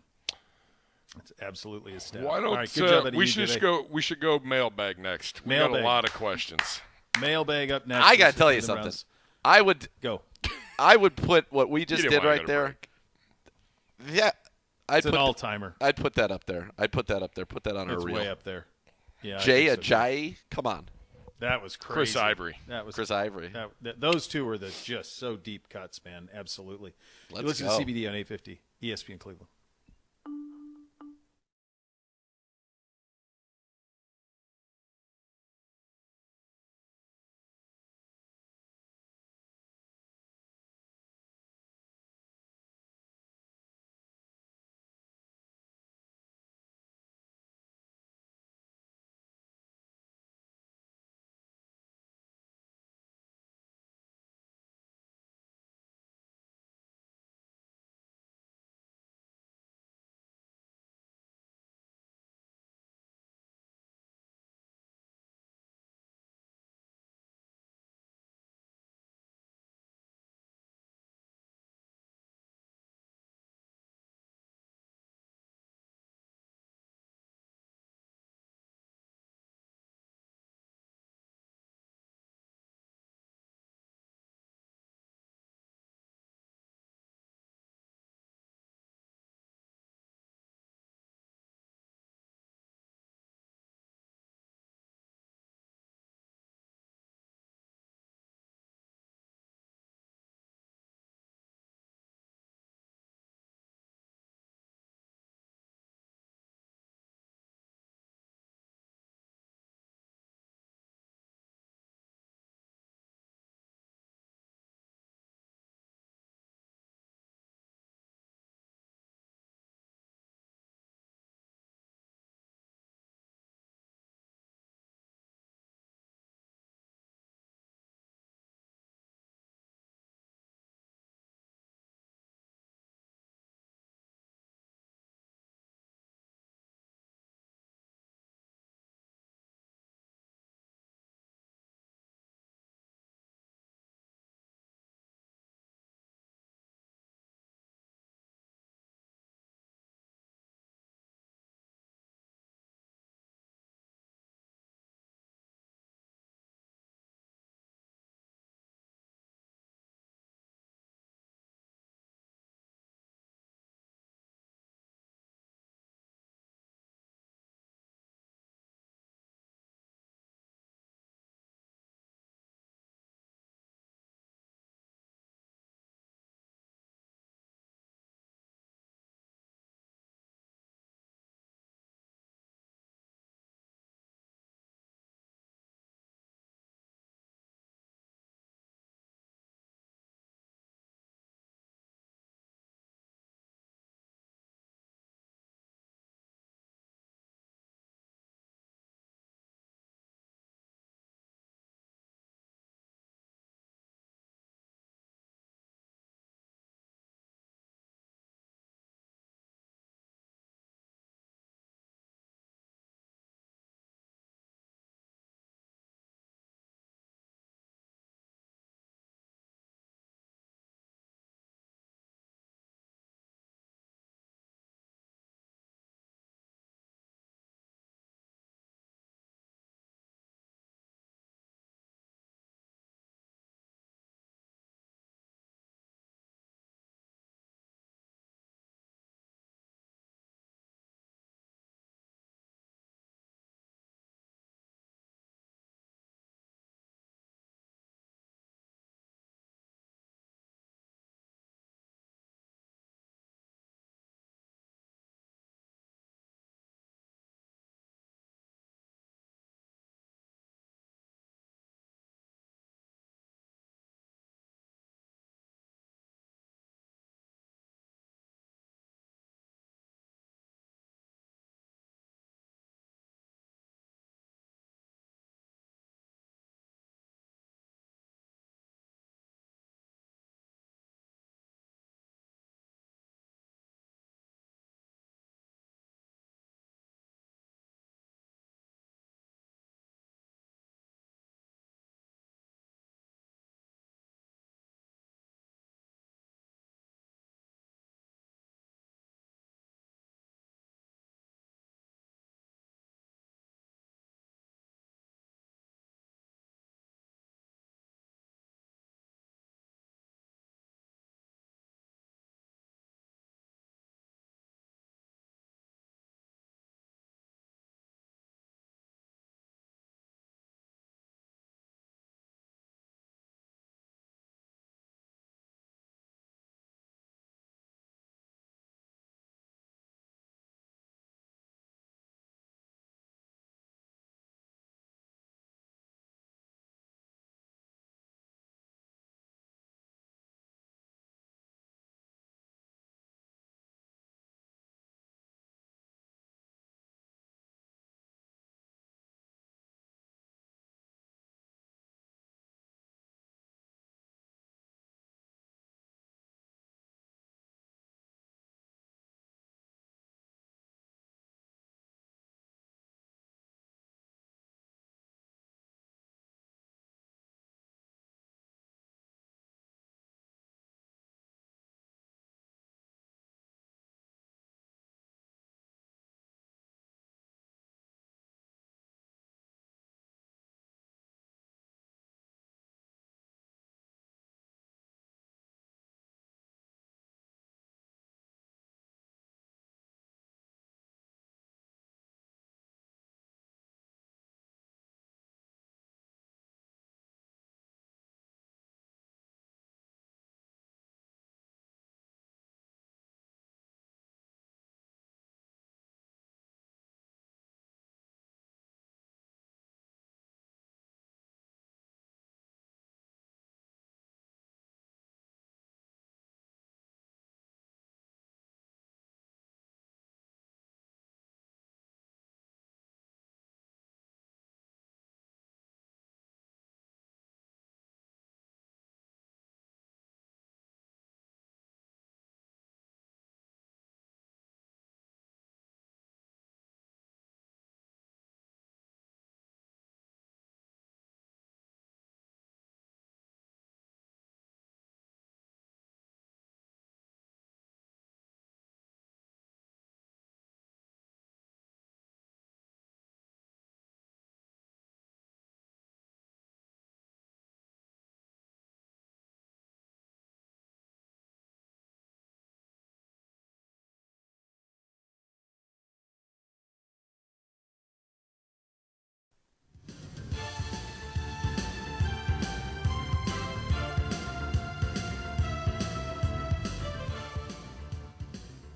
It's absolutely a staff. Why All don't right, good job out of we you, should just Gibe. go? We should go mailbag next. We got Mailbag. a lot of questions. Mailbag up next. I got to for tell you the something. Browns. I would put what we just You did didn't wanna right go to there. break. Yeah. It's an all-timer. I'd put that up there. Put that on It's our reel. way up there. Yeah, I Jay think so, too. Ajayi, come on. That was crazy. Chris Ivory. That was Chris Ivory. those two were just so deep cuts, man. Absolutely. Let's You listen go. to CBD on 850 ESPN Cleveland.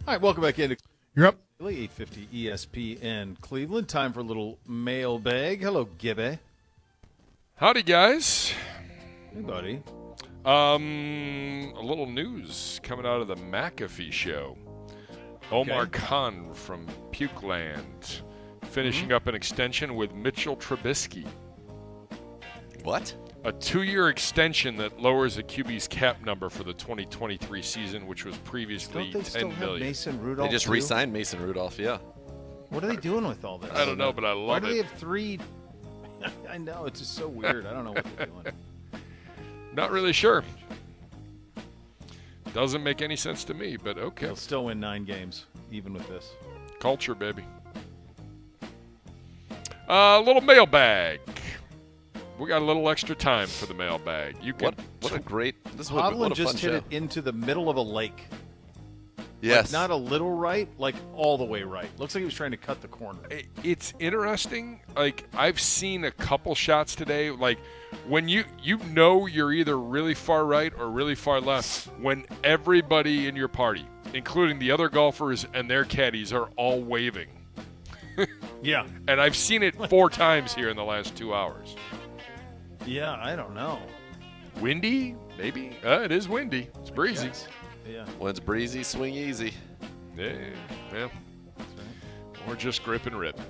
All right, welcome back into You're up. 850 ESPN Cleveland. Time for a little mailbag. Hello, Gibby. Howdy, guys. Hey, buddy. A little news coming out of the McAfee show. Omar Khan from Pukeland finishing up an extension with Mitchell Trubisky. What? A 2-year extension that lowers the QB's cap number for the 2023 season, which was previously Don't they still $10 have million. Mason Rudolph? They just too? re-signed Mason Rudolph, yeah. What are they doing with all this? I don't know, but I Why love do it. they have 3? I know, it's just so weird. I don't know what they're doing. Not really sure. Doesn't make any sense to me, but okay. They'll still win 9 games, even with this. Culture, baby. A little mailbag. We got a little extra time for the mailbag. You can What a great. This is what Hovland a just fun hit show. it into the middle of a lake. Yes. Like, not a little right, like all the way right. Looks like he was trying to cut the corner. It's interesting. Like, I've seen a couple shots today. Like, when you know you're either really far right or really far left when everybody in your party, including the other golfers and their caddies, are all waving. Yeah. And I've seen it 4 times here in the last 2 hours. Yeah, I don't know. Windy? Maybe. It is windy. It's breezy. Yeah. When it's breezy, swing easy. Yeah. Well, or just grip and rip.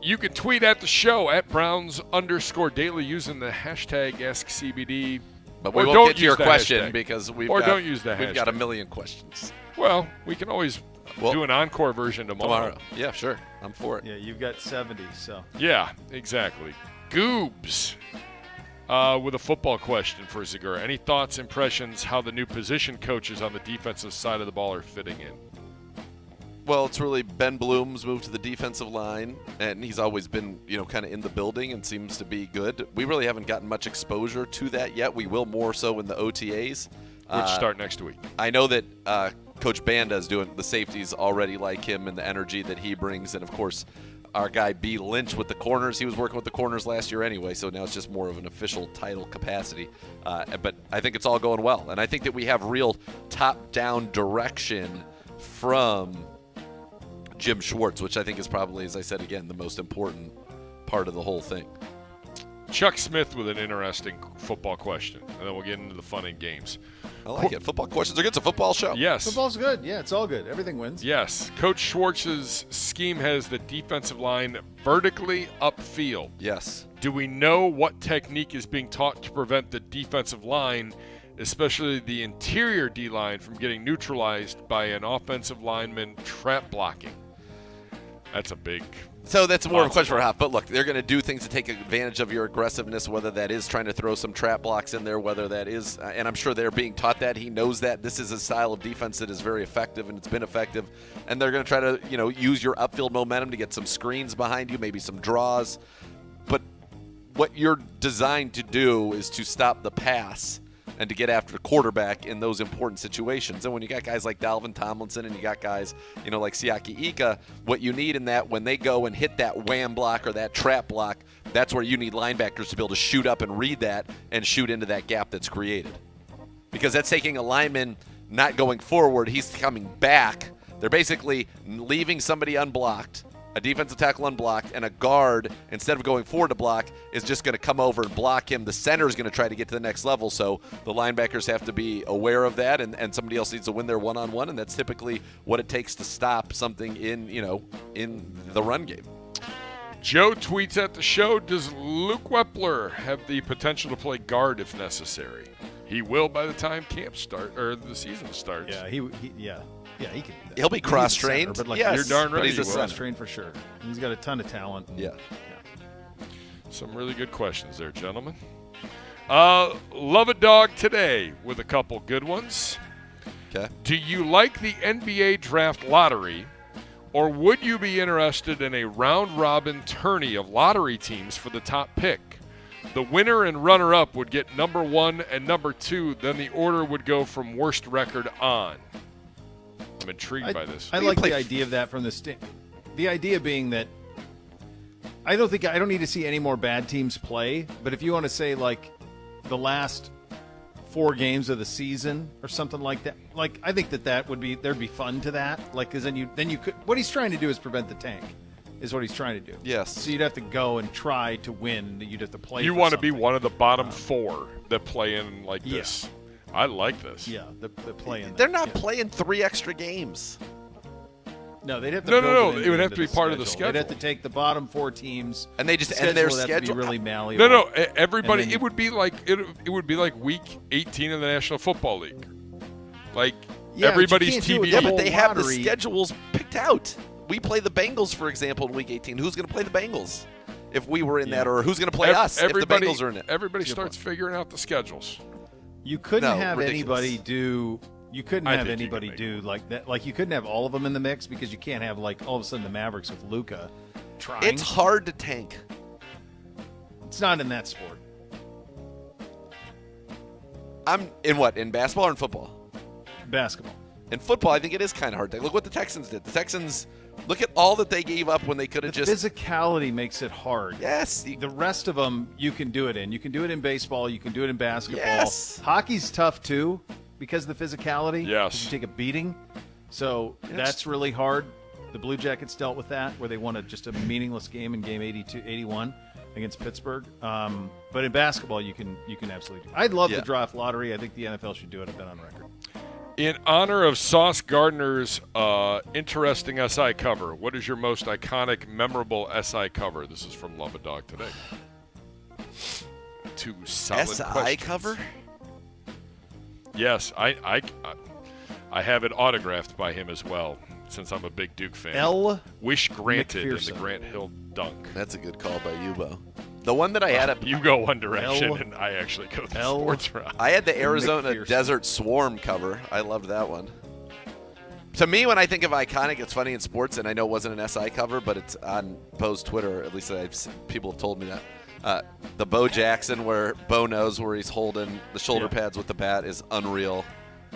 You can tweet at the show at Browns_Daily using the hashtag AskCBD. But we Or won't don't get to your use the question hashtag. because don't use the we've got a hashtag. million questions. Well, we can always do an encore version tomorrow. Yeah, sure. I'm for it. Yeah, you've got 70, so. Yeah, exactly. Goobs with a football question for Zagura. Any thoughts, impressions, how the new position coaches on the defensive side of the ball are fitting in? Well, it's really Ben Bloom's moved to the defensive line, and he's always been, kind of in the building and seems to be good. We really haven't gotten much exposure to that yet. We will more so in the OTAs. Which start next week. I know that Coach Banda is doing the safeties already like him and the energy that he brings, and of course our guy B. Lynch with the corners. He was working with the corners last year anyway, so now it's just more of an official title capacity. But I think it's all going well, and I think that we have real top-down direction from Jim Schwartz, which I think is probably, as I said again, the most important part of the whole thing. Chuck Smith with an interesting football question, and then we'll get into the fun and games. I like it. Football questions are good. It's a football show. Yes. Football's good. Yeah, it's all good. Everything wins. Yes. Coach Schwartz's scheme has the defensive line vertically upfield. Yes. Do we know what technique is being taught to prevent the defensive line, especially the interior D-line, from getting neutralized by an offensive lineman trap blocking? That's a big... So that's more of a question for Hoff. But look, they're going to do things to take advantage of your aggressiveness, whether that is trying to throw some trap blocks in there, whether that is, and I'm sure they're being taught that. He knows that. This is a style of defense that is very effective, and it's been effective. And they're going to try to, use your upfield momentum to get some screens behind you, maybe some draws. But what you're designed to do is to stop the pass and to get after the quarterback in those important situations. And when you got guys like Dalvin Tomlinson and you got guys, like Siaki Ika, what you need in that, when they go and hit that wham block or that trap block, that's where you need linebackers to be able to shoot up and read that and shoot into that gap that's created. Because that's taking a lineman not going forward, he's coming back. They're basically leaving somebody unblocked, a defensive tackle unblocked, and a guard, instead of going forward to block, is just going to come over and block him. The center is going to try to get to the next level, so the linebackers have to be aware of that, and somebody else needs to win their one-on-one, and that's typically what it takes to stop something in the run game. Joe tweets at the show, does Luke Wepler have the potential to play guard if necessary? He will by the time camp start or the season starts. Yeah, he can do that. He'll be cross-trained. But like, Yes, you're darn right. but he's a he will. center. Cross-trained for sure. He's got a ton of talent. Yeah. Some really good questions there, gentlemen. Love a dog today with a couple good ones. Okay. Do you like the NBA draft lottery, or would you be interested in a round-robin tourney of lottery teams for the top pick? The winner and runner-up would get number 1 and number 2. Then the order would go from worst record on. I'm intrigued by this. I like the idea of that from the idea being that I don't need to see any more bad teams play, but if you want to say like the last 4 games of the season or something like that. Like, I think that would be there'd be fun to that. Like, because then you could. What he's trying to do is prevent the tank. Is what he's trying to do. Yes. So you'd have to go and try to win. You'd have to play. You want to be one of the bottom 4 that play in like this. I like this. Yeah, the play in. They're not playing 3 extra games. No, they'd have to. No. build It would have into to be part of the schedule. They'd have to take the bottom 4 teams, and they just end their would have to schedule. be really malleable. No. Everybody. It would be like it would be like week 18 of the National Football League. Like everybody's TBA. Yeah, but they have the lottery. schedules picked out. We play the Bengals, for example, in Week 18. Who's going to play the Bengals if we were in that, or who's going to play us if the Bengals are in it? Everybody starts figuring out the schedules. You couldn't have ridiculous. anybody do. You couldn't have anybody do like that. Like you couldn't have all of them in the mix because you can't have like all of a sudden the Mavericks with Luka trying. It's hard to tank. It's not in that sport. I'm in what? In basketball or in football? Basketball. In football, I think it is kind of hard to tank. Look what the Texans did. The Texans, look at all that they gave up when they could have just. Physicality makes it hard. Yes. The rest of them you can do it in. You can do it in baseball. You can do it in basketball. Yes. Hockey's tough too because of the physicality. Yes. You take a beating. So that's really hard. The Blue Jackets dealt with that where they won just a meaningless game in game 81 against Pittsburgh. But in basketball, you can absolutely do it. I'd love the draft lottery. I think the NFL should do it. I've been on record. In honor of Sauce Gardner's interesting SI cover, what is your most iconic, memorable SI cover? This is from Love a Dog Today. 2 solid SI questions. cover? Yes, I have it autographed by him as well, since I'm a big Duke fan. Wish granted in the McPherson. Grant Hill dunk. That's a good call by you, Bo. The one that I had up. You go one direction, and I actually go the sports route. I had the Arizona McPherson. Desert Swarm cover. I loved that one. To me, when I think of iconic, it's funny in sports, and I know it wasn't an SI cover, but it's on Bo's Twitter. At least people have told me that. The Bo Jackson, where Bo knows where he's holding the shoulder pads with the bat, is unreal.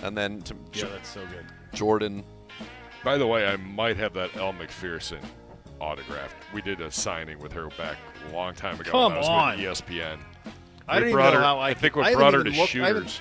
And then that's so good. Jordan. By the way, I might have that Elle McPherson autographed. We did a signing with her back a long time ago Come when I was on. with ESPN. I don't even brought know her, how I think we I brought haven't her to even looked- Shooters.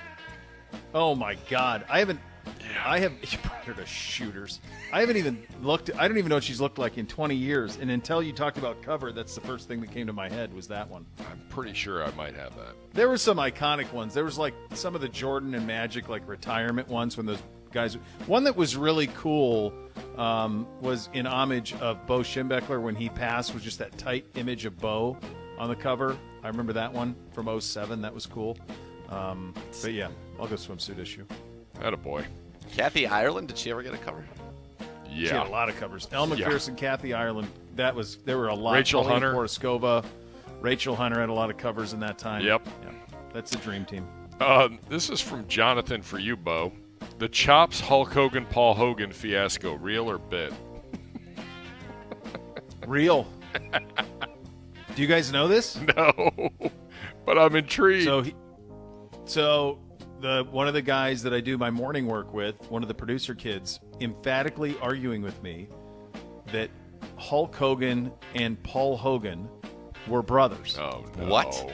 Oh my God! I have you brought her to Shooters. I haven't even looked. I don't even know what she's looked like in 20 years. And until you talked about cover, that's the first thing that came to my head was that one. I'm pretty sure I might have that. There were some iconic ones. There was like some of the Jordan and Magic like retirement ones when those guys. One that was really cool was in homage of Bo Schembechler when he passed. Was just that tight image of Bo on the cover. I remember that one from 07. That was cool. But yeah, I'll go swimsuit issue. Attaboy. Kathy Ireland, did she ever get a cover? Yeah. She had a lot of covers. Elle McPherson, Kathy Ireland. There were a lot. Rachel Pauline Hunter. Poroscova. Rachel Hunter had a lot of covers in that time. Yep. Yeah. That's a dream team. This is from Jonathan for you, Bo. The Chops Hulk Hogan Paul Hogan fiasco, real or bit? Real. Do you guys know this? No, but I'm intrigued. So one of the guys that I do my morning work with, one of the producer kids, emphatically arguing with me that Hulk Hogan and Paul Hogan were brothers. Oh no! What?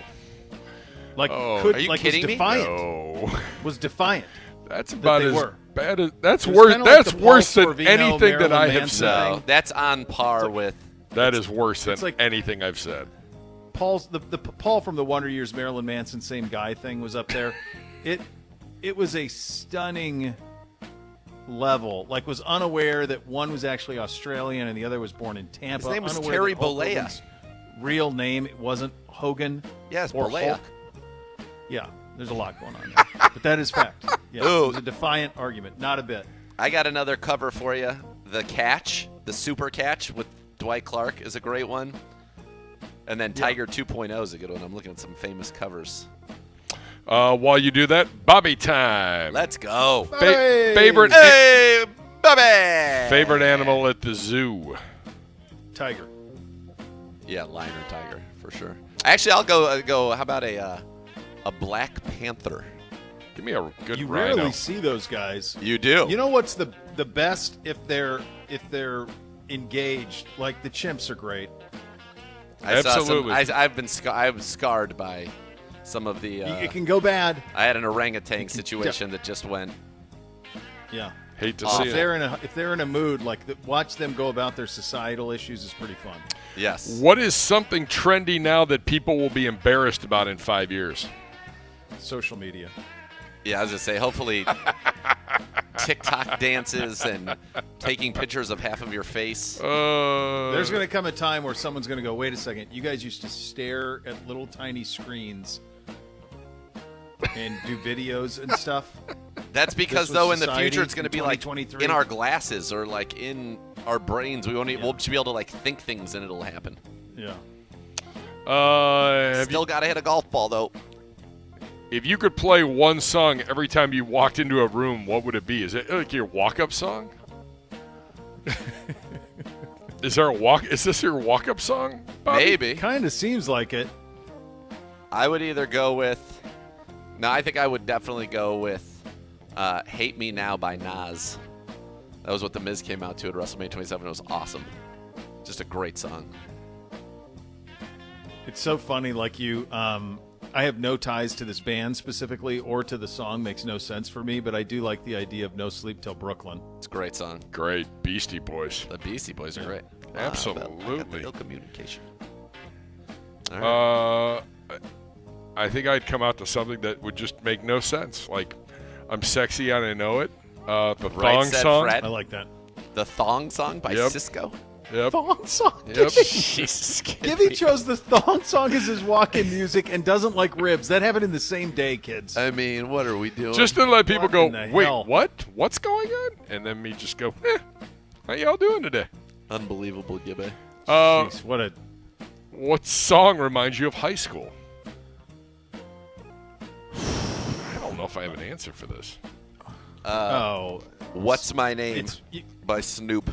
Like, are you kidding was me? defiant. No. Was defiant. That's about they as were. bad as that's It was worse. kinda like That's the Paul worse than Sorvino, anything that Marilyn I have Manson said. No, that's on par with. That is worse than It's like- anything I've said. Paul's the Paul from the Wonder Years, Marilyn Manson, same guy thing was up there. It was a stunning level. Like, was unaware that one was actually Australian and the other was born in Tampa. His name was Unaware Terry that Hulk Bollea. Hogan's real name wasn't Hogan. Yes, or Bollea. Hulk. Yeah, there's a lot going on there, but that is fact. Yeah, Ooh. it was a defiant argument, not a bit. I got another cover for you. The Catch, the Super Catch with Dwight Clark is a great one. And then Tiger 2.0 is a good one. I'm looking at some famous covers. While you do that, Bobby time. Let's go. Favorite Hey, Bobby! favorite animal at the zoo. Tiger. Yeah, lion or tiger for sure. Actually, I'll go. How about a Black Panther? Give me a good You rhino. rarely see those guys. You do. You know what's the best if they're engaged? Like the chimps are great. I saw some- Absolutely. I was scarred by some of the. It can go bad. I had an orangutan situation that just went. Yeah. Hate to Oh, see If it. they're in a mood, watch them go about their societal issues is pretty fun. Yes. What is something trendy now that people will be embarrassed about in 5 years? Social media. Yeah, I was gonna say, hopefully, TikTok dances and taking pictures of half of your face. There's going to come a time where someone's going to go, wait a second, you guys used to stare at little tiny screens and do videos and stuff. That's because, This was though, in the society future, it's going to in be like 2023. in our glasses or like in our brains. We'll just be able to like think things and it'll happen. Yeah. Still got to hit a golf ball, though. If you could play one song every time you walked into a room, what would it be? Is it like your walk-up song? Is this your walk-up song, Bobby? Maybe. Kind of seems like it. I would either go with. No, I think I would definitely go with "Hate Me Now" by Nas. That was what The Miz came out to at WrestleMania 27. It was awesome. Just a great song. It's so funny, I have no ties to this band specifically or to the song. Makes no sense for me, but I do like the idea of No Sleep Till Brooklyn. It's a great song. Great. Beastie Boys. The Beastie Boys are great. Absolutely. Ill communication. All right. I think I'd come out to something that would just make no sense. Like, I'm sexy and I know it. The Right thong Said song. Fred. I like that. The Thong Song by Yep. Cisco. Yep. Thong song. Yep. Jesus. Gibby chose the thong song as his walk-in music and doesn't like ribs. That happened in the same day, kids. I mean, what are we doing? Just to let people What go, in the wait, hell?" what? What's going on? And then me just go, how y'all doing today? Unbelievable, Gibby. Jeez, What song reminds you of high school? I don't know if I have an answer for this. What's My Name It's by Snoop.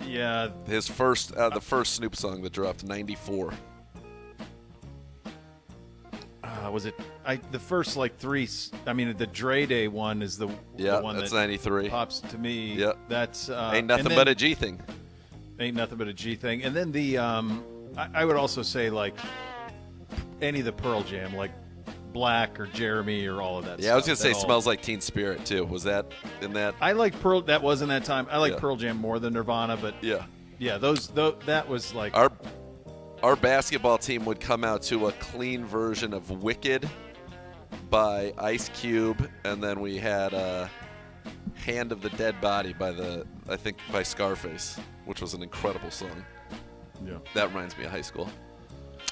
yeah. His first, the first Snoop song that dropped, 94. Was it? The first three. I mean, the Dre Day one is the Yeah, one that's that 93. pops to me. Yep. That's Ain't nothing and then- but a G thing. Ain't nothing but a G thing. And then the I would also say any of the Pearl Jam, like Black or Jeremy or all of that. Yeah, I was gonna stuff. say That all- Smells Like Teen Spirit too. Was that in that? I like Pearl. That was in that time. I like Yeah. Pearl Jam more than Nirvana, but Yeah. that was like Our basketball team would come out to a clean version of Wicked by Ice Cube, and then we had Hand of the Dead Body by Scarface, which was an incredible song. yeah. That reminds me of high school.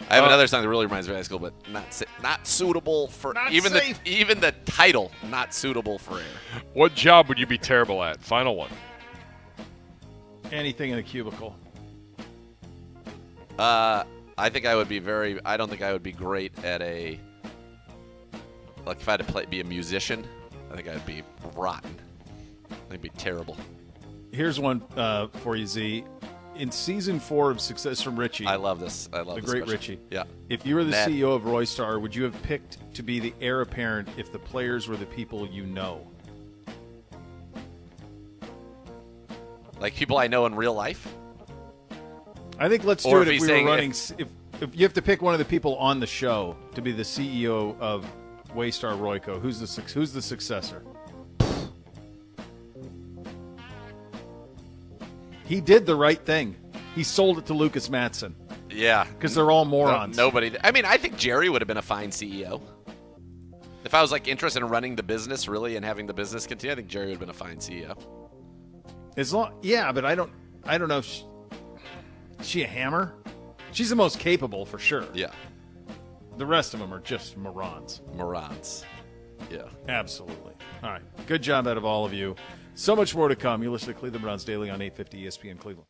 I have another song that really reminds me of high school, but not suitable for Not even safe. the title. Not suitable for air. What job would you be terrible at? Final one. Anything in a cubicle. I think I would be I don't think I would be great at if I had to be a musician. I think I'd be rotten. I'd be terrible. Here's one for you, Z. In season 4 of Success from Richie, I love this. I love the this great question. Richie. Yeah. If you were the Ned. CEO of Roystar, would you have picked to be the heir apparent if the players were the people you know? Like people I know in real life. I think let's Or do if it if he's we were saying running. If you have to pick one of the people on the show to be the CEO of Waystar Royco, who's the successor? He did the right thing. He sold it to Lucas Matson Yeah. because they're all morons. Nobody. I mean, I think Jerry would have been a fine CEO. If I was interested in running the business really and having the business continue, I think Jerry would have been a fine CEO. But I don't know. Is she a hammer? She's the most capable for sure. Yeah. The rest of them are just morons. Morons. Yeah. Absolutely. All right. Good job out of all of you. So much more to come. You listen to Cleveland Browns Daily on 850 ESPN Cleveland.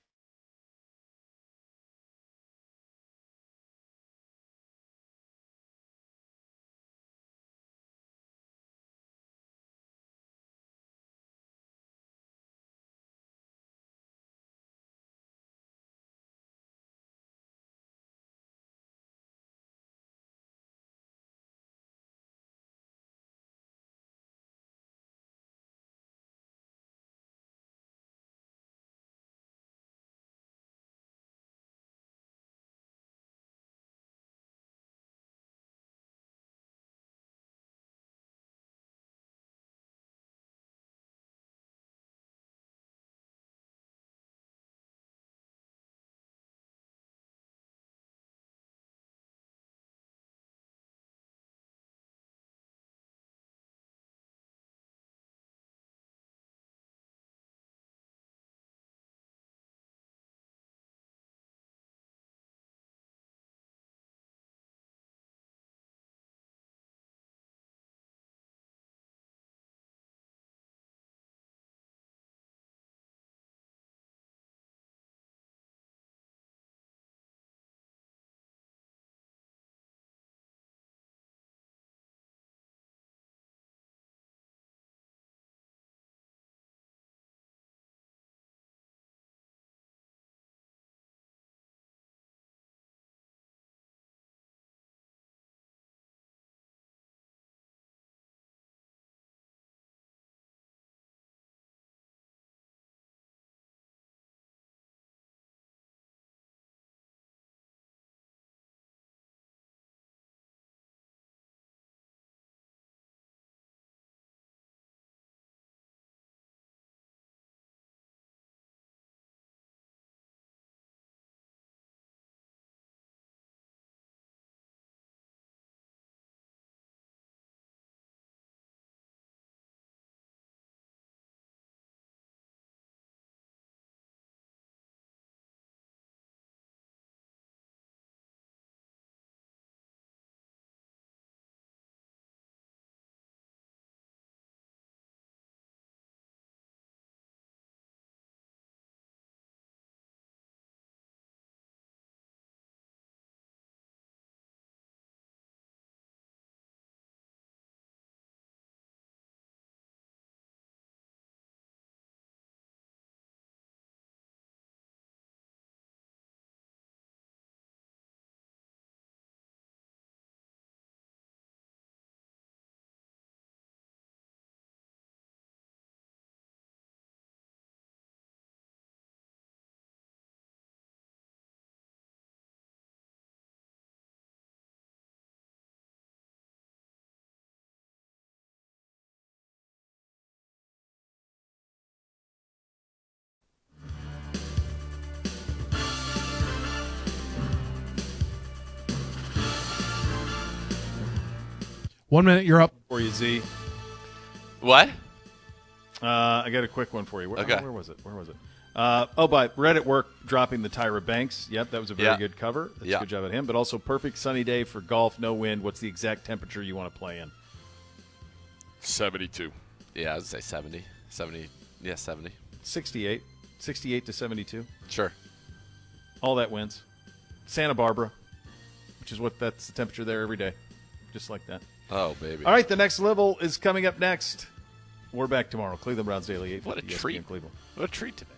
1 minute, you're up. For you, Z. What? I got a quick one for you. Okay. Where was it? By Reddit Work dropping the Tyra Banks. Yep, that was a very good cover. That's a good job at him. But also perfect sunny day for golf, no wind. What's the exact temperature you want to play in? 72. Yeah, I would say 70. 70. Yeah, 70. 68. 68 to 72. Sure. All that wins. Santa Barbara, which is that's the temperature there every day. Just like that. Oh, baby. All right, the next level is coming up next. We're back tomorrow. Cleveland Browns Daily 8. What a treat. Cleveland. What a treat today.